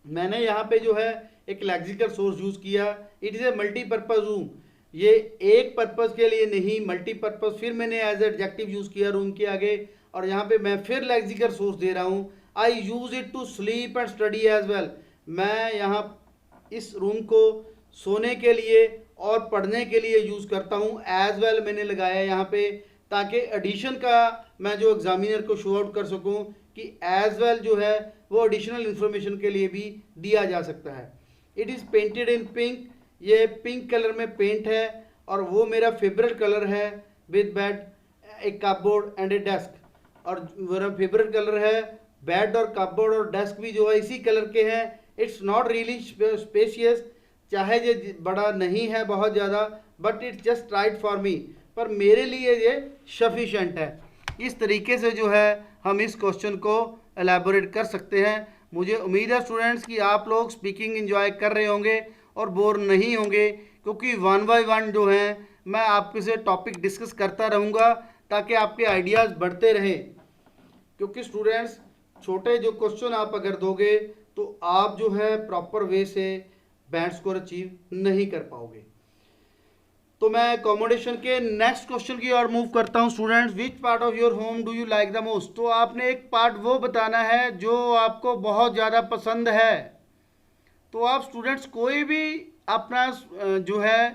मैंने यहाँ पे जो है एक लेक्सिकल सोर्स यूज़ किया। It is a multipurpose room, ये एक पर्पज़ के लिए नहीं, मल्टीपर्पज़। फिर मैंने एज एडजेक्टिव यूज़ किया रूम के आगे, और यहाँ पे मैं फिर लेक्सिकल सोर्स दे रहा हूँ। I use it to sleep and study as well. मैं यहाँ इस रूम को सोने के लिए और पढ़ने के लिए यूज़ करता हूँ। एज वेल मैंने लगाया यहाँ पे, ताकि एडिशन का मैं जो एग्जामिनर को शो आउट कर सकूँ कि एज वेल जो है वो एडिशनल इंफॉर्मेशन के लिए भी दिया जा सकता है। It is painted in pink, ये पिंक कलर में पेंट है और वो मेरा फेवरेट कलर है। With bed, A cupboard and A desk, और मेरा फेवरेट कलर है बेड और कपबोर्ड और डेस्क भी जो है इसी कलर के हैं। इट्स नॉट रियली स्पेशियस, चाहे ये बड़ा नहीं है बहुत ज़्यादा, but it's just right for मी, पर मेरे लिए ये सफिशेंट है। इस तरीके से जो है हम इस क्वेश्चन को एलैबोरेट कर सकते हैं। मुझे उम्मीद है स्टूडेंट्स कि आप लोग स्पीकिंग एंजॉय कर रहे होंगे और बोर नहीं होंगे, क्योंकि वन बाय वन जो है मैं आपके से टॉपिक डिस्कस करता रहूँगा ताकि आपके आइडियाज़ बढ़ते रहें। क्योंकि स्टूडेंट्स छोटे जो क्वेश्चन आप अगर दोगे तो आप जो है प्रॉपर वे से बैंड स्कोर अचीव नहीं कर पाओगे। तो मैं अकोमोडेशन के नेक्स्ट क्वेश्चन की ओर मूव करता हूं students. Which part of your home do you like the most. तो आपने एक पार्ट वो बताना है जो आपको बहुत ज़्यादा पसंद है। तो आप स्टूडेंट्स कोई भी अपना जो है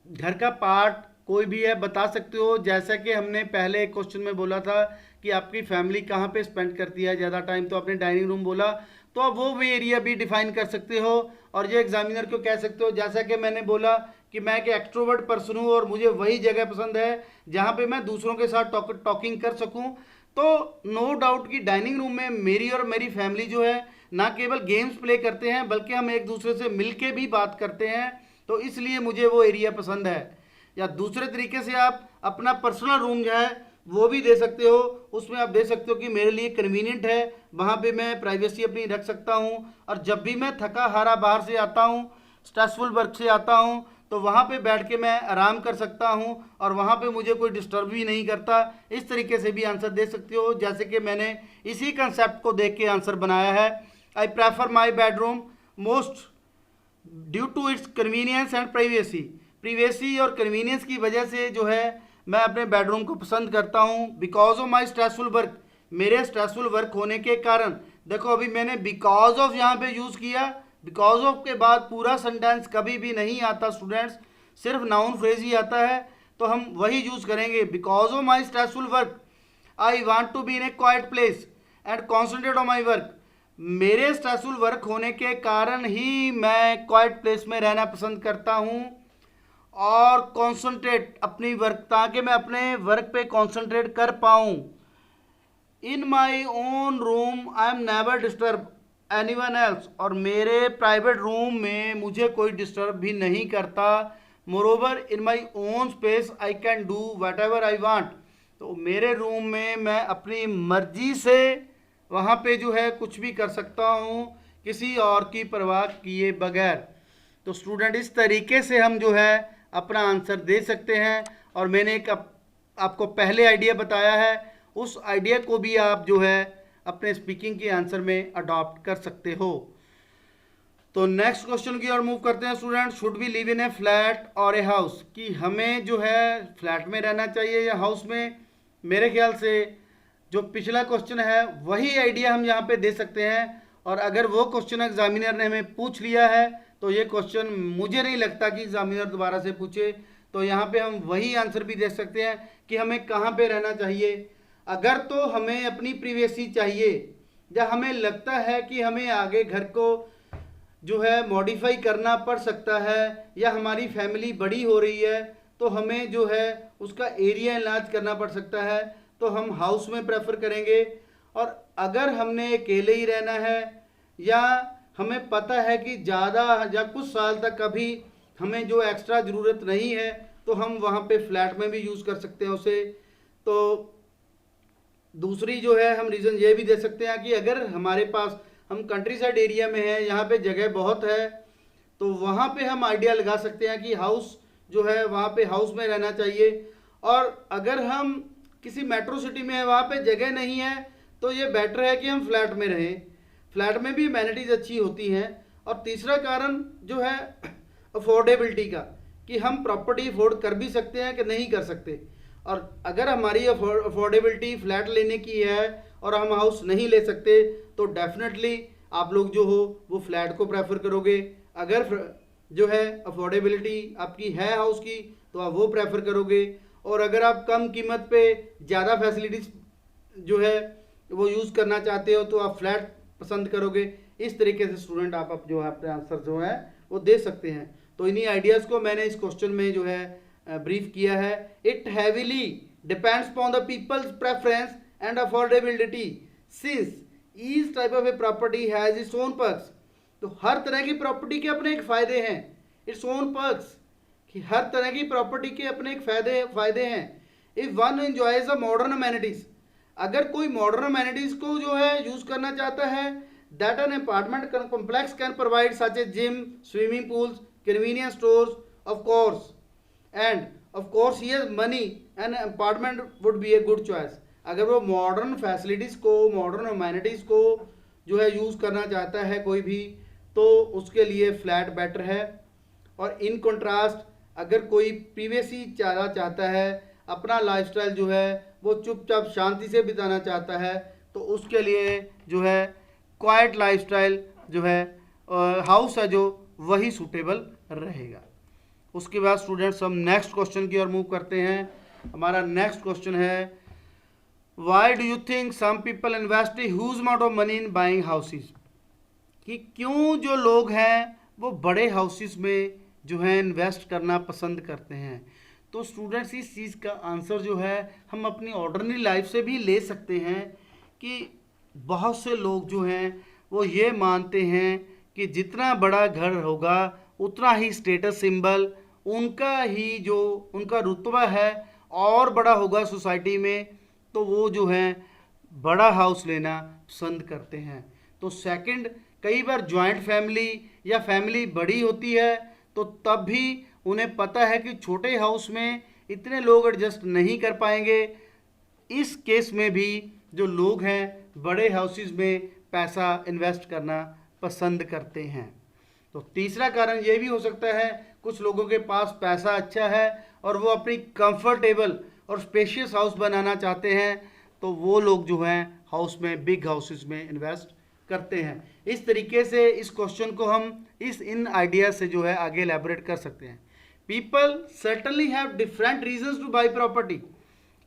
घर का पार्ट कोई भी है बता सकते हो। जैसा कि हमने पहले एक क्वेश्चन में बोला था कि आपकी फैमिली कहाँ पे स्पेंड करती है ज़्यादा टाइम, तो आपने डाइनिंग रूम बोला, तो अब वो भी एरिया भी डिफाइन कर सकते हो और ये एग्जामिनर को कह सकते हो। जैसा कि मैंने बोला कि मैं एक एक्सट्रोवर्ट पर्सन हूँ और मुझे वही जगह पसंद है जहाँ पे मैं दूसरों के साथ टॉकिंग कर सकूँ। तो नो डाउट कि डाइनिंग रूम में मेरी और मेरी फैमिली जो है ना केवल गेम्स प्ले करते हैं बल्कि हम एक दूसरे से मिलके भी बात करते हैं, तो इसलिए मुझे वो एरिया पसंद है। या दूसरे तरीके से आप अपना पर्सनल रूम जो है वो भी दे सकते हो, उसमें आप दे सकते हो कि मेरे लिए कन्वीनियंट है, वहाँ पे मैं प्राइवेसी अपनी रख सकता हूँ और जब भी मैं थका हारा बाहर से आता हूँ, स्ट्रेसफुल वर्क से आता हूँ, तो वहाँ पे बैठ के मैं आराम कर सकता हूँ और वहाँ पे मुझे कोई डिस्टर्ब भी नहीं करता। इस तरीके से भी आंसर दे सकते हो, जैसे कि मैंने इसी कंसेप्ट को देख के आंसर बनाया है। I prefer my bedroom most due to its convenience and privacy. Privacy और कन्वीनियंस की वजह से जो है मैं अपने बेडरूम को पसंद करता हूँ। Because of my stressful work, मेरे स्ट्रेसफुल वर्क होने के कारण, देखो अभी मैंने बिकॉज ऑफ यहाँ पे यूज़ किया, बिकॉज ऑफ के बाद पूरा सेंटेंस कभी भी नहीं आता स्टूडेंट्स, सिर्फ नाउन फ्रेज ही आता है, तो हम वही यूज़ करेंगे। Because of my stressful work I want to be in a quiet place and concentrate on my work. मेरे स्ट्रेसफुल वर्क होने के कारण ही मैं क्वाइट प्लेस में रहना पसंद करता हूँ और कॉन्सेंट्रेट अपनी वर्क, ताकि मैं अपने वर्क पे कॉन्सेंट्रेट कर पाऊँ। In my own room I am never disturb anyone else, और मेरे प्राइवेट रूम में मुझे कोई डिस्टर्ब भी नहीं करता। Moreover in my own space I can do what ever I want, तो मेरे रूम में मैं अपनी मर्जी से वहाँ पे जो है कुछ भी कर सकता हूँ, किसी और की परवाह किए बगैर। तो स्टूडेंट इस तरीके से हम जो है अपना आंसर दे सकते हैं, और मैंने एक आपको पहले आइडिया बताया है, उस आइडिया को भी आप जो है अपने स्पीकिंग के आंसर में अडॉप्ट कर सकते हो। तो नेक्स्ट क्वेश्चन की ओर मूव करते हैं student. Should we live in a flat और ए हाउस, कि हमें जो है फ्लैट में रहना चाहिए या हाउस में। मेरे ख्याल से जो पिछला क्वेश्चन है वही आइडिया हम यहाँ पे दे सकते हैं, और अगर वो क्वेश्चन एग्जामिनर ने हमें पूछ लिया है तो ये क्वेश्चन मुझे नहीं लगता कि एग्जामिनर दोबारा से पूछे, तो यहाँ पे हम वही आंसर भी दे सकते हैं कि हमें कहाँ पे रहना चाहिए। अगर तो हमें अपनी प्राइवेसी चाहिए या हमें लगता है कि हमें आगे घर को जो है मॉडिफाई करना पड़ सकता है या हमारी फैमिली बड़ी हो रही है, तो हमें जो है उसका एरिया इलाज करना पड़ सकता है, तो हम हाउस में प्रेफर करेंगे। और अगर हमने अकेले ही रहना है या हमें पता है कि ज़्यादा या कुछ साल तक अभी हमें जो एक्स्ट्रा ज़रूरत नहीं है, तो हम वहाँ पे फ्लैट में भी यूज़ कर सकते हैं उसे। तो दूसरी जो है हम रीज़न ये भी दे सकते हैं कि अगर हमारे पास, हम कंट्री साइड एरिया में हैं, यहाँ पे जगह बहुत है, तो वहाँ पे हम आइडिया लगा सकते हैं कि हाउस जो है वहाँ पे हाउस में रहना चाहिए। और अगर हम किसी मेट्रो सिटी में है, वहाँ पे जगह नहीं है, तो ये बेटर है कि हम फ्लैट में रहें। फ्लैट में भी अमेनिटीज़ अच्छी होती हैं। और तीसरा कारण जो है अफोर्डेबिलिटी का, कि हम प्रॉपर्टी अफोर्ड कर भी सकते हैं कि नहीं कर सकते। और अगर हमारी अफोर्डेबिलिटी फ्लैट लेने की है और हम हाउस नहीं ले सकते, तो डेफिनेटली आप लोग जो हो वो फ्लैट को प्रेफर करोगे। अगर जो है अफोर्डेबिलिटी आपकी है हाउस की, तो आप वो प्रेफर करोगे। और अगर आप कम कीमत पे ज़्यादा फैसिलिटीज़ जो है वो यूज़ करना चाहते हो, तो आप फ्लैट पसंद करोगे। इस तरीके से स्टूडेंट आप जो है अपने आंसर जो है वो दे सकते हैं। तो इन्हीं आइडियाज़ को मैंने इस क्वेश्चन में जो है ब्रीफ किया है। It heavily depends upon the people's preference and affordability since each type of a property has its own perks. तो हर तरह की प्रॉपर्टी के अपने एक फ़ायदे हैं, इट्स ओन पर्क्स, कि हर तरह की प्रॉपर्टी के अपने एक फ़ायदे हैं। If one enjoys a modern amenities, अगर कोई मॉडर्न अमेनिटीज़ को जो है यूज़ करना चाहता है, that an apartment complex can provide such A gym, swimming pools, convenience stores of course, end of course he has money, an apartment would be a good choice. अगर वो modern facilities को, modern amenities को जो है use करना चाहता है कोई भी, तो उसके लिए फ्लैट बेटर है। और इन कंट्रास्ट अगर कोई प्राइवेसी ज़्यादा चाहता है, अपना लाइफस्टाइल जो है वो चुपचाप शांति से बिताना चाहता है, तो उसके लिए जो है क्वाइट लाइफस्टाइल जो है हाउस है जो वही सूटेबल रहेगा। उसके बाद स्टूडेंट्स हम नेक्स्ट क्वेश्चन की ओर मूव करते हैं। हमारा नेक्स्ट क्वेश्चन है, why do you think some people invest a huge amount of money in buying houses, कि क्यों जो लोग हैं वो बड़े हाउसेस में जो है इन्वेस्ट करना पसंद करते हैं। तो स्टूडेंट्स इस चीज़ का आंसर जो है हम अपनी ऑर्डिनरी लाइफ से भी ले सकते हैं कि बहुत से लोग जो हैं वो ये मानते हैं कि जितना बड़ा घर होगा उतना ही स्टेटस सिंबल, उनका ही जो उनका रुतबा है और बड़ा होगा सोसाइटी में, तो वो जो है बड़ा हाउस लेना पसंद करते हैं। तो सेकंड, कई बार जॉइंट फैमिली या फैमिली बड़ी होती है तो तब भी उन्हें पता है कि छोटे हाउस में इतने लोग एडजस्ट नहीं कर पाएंगे। इस केस में भी जो लोग हैं बड़े हाउसेस में पैसा इन्वेस्ट करना पसंद करते हैं। तो तीसरा कारण ये भी हो सकता है, कुछ लोगों के पास पैसा अच्छा है और वो अपनी कंफर्टेबल और स्पेशियस हाउस बनाना चाहते हैं, तो वो लोग जो हैं हाउस में, बिग हाउसेस में इन्वेस्ट करते हैं। इस तरीके से इस क्वेश्चन को हम इन आइडिया से जो है आगे एलैबोरेट कर सकते हैं। People certainly have different reasons two by property.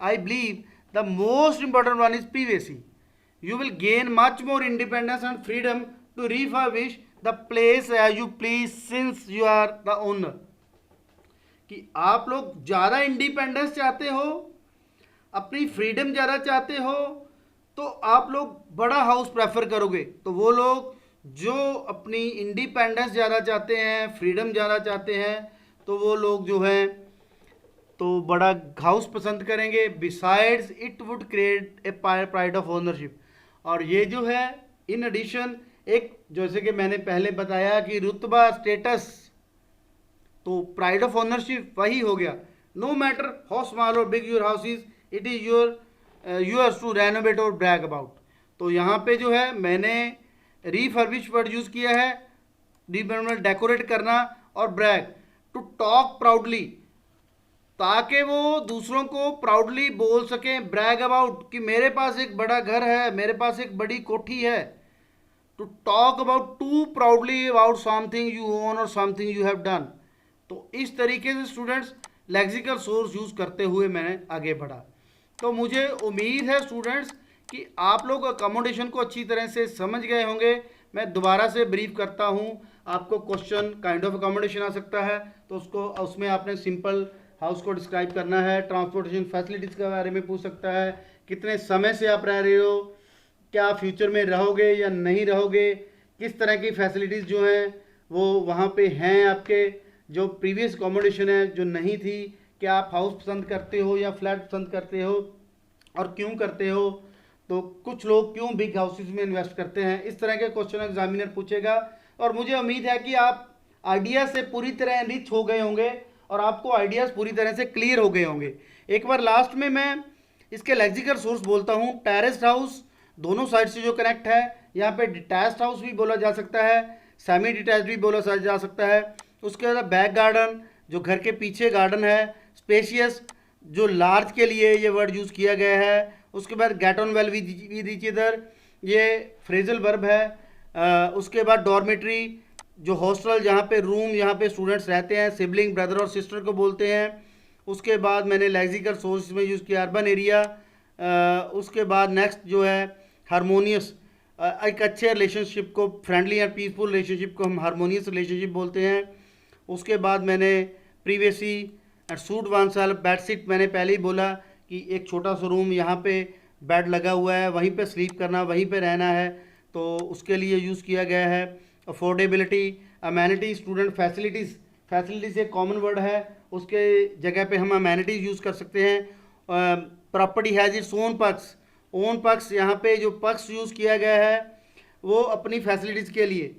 I believe the most important one is privacy. You will gain much more independence and freedom to refurbish the place as you please since you are the owner. कि आप लोग ज़्यादा independence चाहते हो, अपनी freedom ज़्यादा चाहते हो, तो आप लोग बड़ा हाउस प्रेफर करोगे। तो वो लोग जो अपनी इंडिपेंडेंस ज़्यादा चाहते हैं, फ्रीडम ज़्यादा चाहते हैं, तो वो लोग जो हैं तो बड़ा हाउस पसंद करेंगे। Besides it would create a pride of ownership. और ये जो है इन एडिशन एक, जैसे कि मैंने पहले बताया कि रुतबा, स्टेटस, तो प्राइड ऑफ ओनरशिप वही हो गया। नो मैटर हाउ स्मॉल और big your house is, it is yours to renovate और ब्रैग अबाउट। तो यहाँ पे जो है मैंने रीफर्बिश वर्ड यूज़ किया है, डेकोरेट करना, और ब्रैग, टू टॉक प्राउडली, ताकि वो दूसरों को प्राउडली बोल सकें, ब्रैग अबाउट, कि मेरे पास एक बड़ा घर है, मेरे पास एक बड़ी कोठी है। To talk about, to proudly about something you own और समथिंग यू हैव डन। तो इस तरीके से स्टूडेंट्स लेक्सिकल सोर्स यूज़ करते हुए मैंने आगे बढ़ा। तो मुझे उम्मीद है स्टूडेंट्स कि आप लोग अकोमोडेशन को अच्छी तरह से समझ गए होंगे। मैं दोबारा से ब्रीफ करता हूँ। आपको क्वेश्चन काइंड ऑफ अकोमोडेशन आ सकता है, तो उसमें आपने सिंपल हाउस को डिस्क्राइब करना है। ट्रांसपोर्टेशन फैसिलिटीज़ के बारे में पूछ सकता है, कितने समय से आप रह रहे हो, क्या फ्यूचर में रहोगे या नहीं रहोगे, किस तरह की फैसिलिटीज़ जो हैं वो वहाँ पे हैं, आपके जो प्रीवियस अकोमोडेशन है जो नहीं थी, क्या आप हाउस पसंद करते हो या फ्लैट पसंद करते हो और क्यों करते हो, तो कुछ लोग क्यों बिग हाउसेस में इन्वेस्ट करते हैं। इस तरह के क्वेश्चन एग्जामिनर पूछेगा और मुझे उम्मीद है कि आप आइडिया से पूरी तरह रिच हो गए होंगे और आपको आइडियाज़ पूरी तरह से क्लियर हो गए होंगे। एक बार लास्ट में मैं इसके लेक्सिकल सोर्स बोलता हूँ। टेरेस्ड हाउस दोनों साइड से जो कनेक्ट है, यहाँ पे डिटैच्ड हाउस भी बोला जा सकता है, सेमी डिटैच्ड भी बोला जा सकता है। उसके बाद बैक गार्डन, जो घर के पीछे गार्डन है, स्पेशियस, जो लार्ज के लिए ये वर्ड यूज़ किया गया है। उसके बाद gate on well with each other, ये फ्रेजल वर्ब है। उसके बाद डॉर्मेट्री, जो हॉस्टल जहाँ पे रूम, यहाँ पे स्टूडेंट्स रहते हैं, सिबलिंग, ब्रदर और सिस्टर को बोलते हैं। उसके बाद मैंने लेक्सिकल सोर्स में यूज़ किया अर्बन एरिया। उसके बाद नेक्स्ट जो है हारमोनियस, एक अच्छे रिलेशनशिप को, फ्रेंडली एंड पीसफुल रिलेशनशिप को हम हारमोनियस रिलेशनशिप बोलते हैं। उसके बाद मैंने privacy and suit one self, bedsheet मैंने पहले ही बोला कि एक छोटा सा रूम, यहाँ पे बेड लगा हुआ है, वहीं पे स्लीप करना, वहीं पे रहना है, तो उसके लिए यूज़ किया गया है। Affordability, amenity, student facilities, facilities एक कॉमन वर्ड है, उसके जगह पे हम अमेनिटीज़ यूज़ कर सकते हैं। प्रॉपर्टी हैज़ इट्स ओन पक्ष, ओन पक्ष, यहाँ पे जो पक्ष यूज़ किया गया है वो अपनी फैसिलिटीज़ के लिए,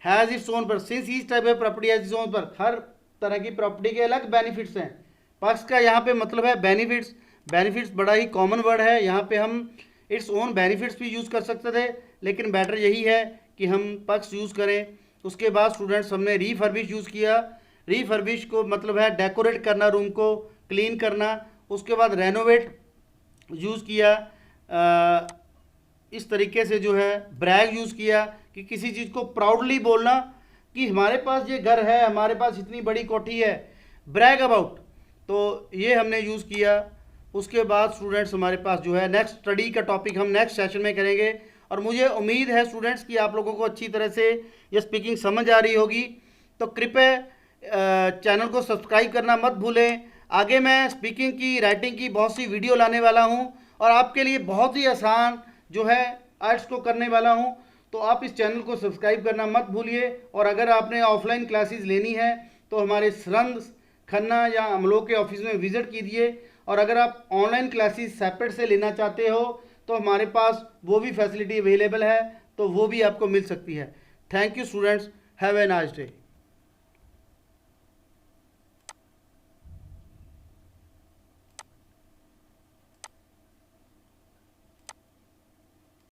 हैज़ इट्स ओन पर, since each type of property has its own पर, हर तरह की प्रॉपर्टी के अलग बेनिफिट्स हैं। पक्ष का यहाँ पे मतलब है बेनिफिट्स, बेनिफिट्स बड़ा ही कॉमन वर्ड है, यहाँ पे हम इट्स ओन बेनिफिट्स भी यूज़ कर सकते थे, लेकिन बेटर यही है कि हम पक्ष यूज़ करें। उसके बाद स्टूडेंट्स हमने रीफर्बिश यूज़ किया। रीफर्बिश को मतलब है डेकोरेट करना, रूम को क्लीन करना। उसके बाद रेनोवेट यूज़ किया, इस तरीके से जो है ब्रैग यूज़ किया, कि किसी चीज़ को प्राउडली बोलना कि हमारे पास ये घर है, हमारे पास इतनी बड़ी कोठी है, ब्रैग अबाउट, तो ये हमने यूज़ किया। उसके बाद स्टूडेंट्स हमारे पास जो है नेक्स्ट स्टडी का टॉपिक हम नेक्स्ट सेशन में करेंगे, और मुझे उम्मीद है स्टूडेंट्स कि आप लोगों को अच्छी तरह से ये स्पीकिंग समझ आ रही होगी। तो कृपया चैनल को सब्सक्राइब करना मत भूलें। आगे मैं स्पीकिंग की, राइटिंग की बहुत सी वीडियो लाने वाला हूँ और आपके लिए बहुत ही आसान जो है आर्ट्स को करने वाला हूँ। तो आप इस चैनल को सब्सक्राइब करना मत भूलिए। और अगर आपने ऑफलाइन क्लासेस लेनी है तो हमारे सरंद खन्ना या अमलों के ऑफिस में विजिट कीजिए। और अगर आप ऑनलाइन क्लासेस सेपरेट से लेना चाहते हो तो हमारे पास वो भी फैसिलिटी अवेलेबल है, तो वो भी आपको मिल सकती है। Thank you students, have a nice day.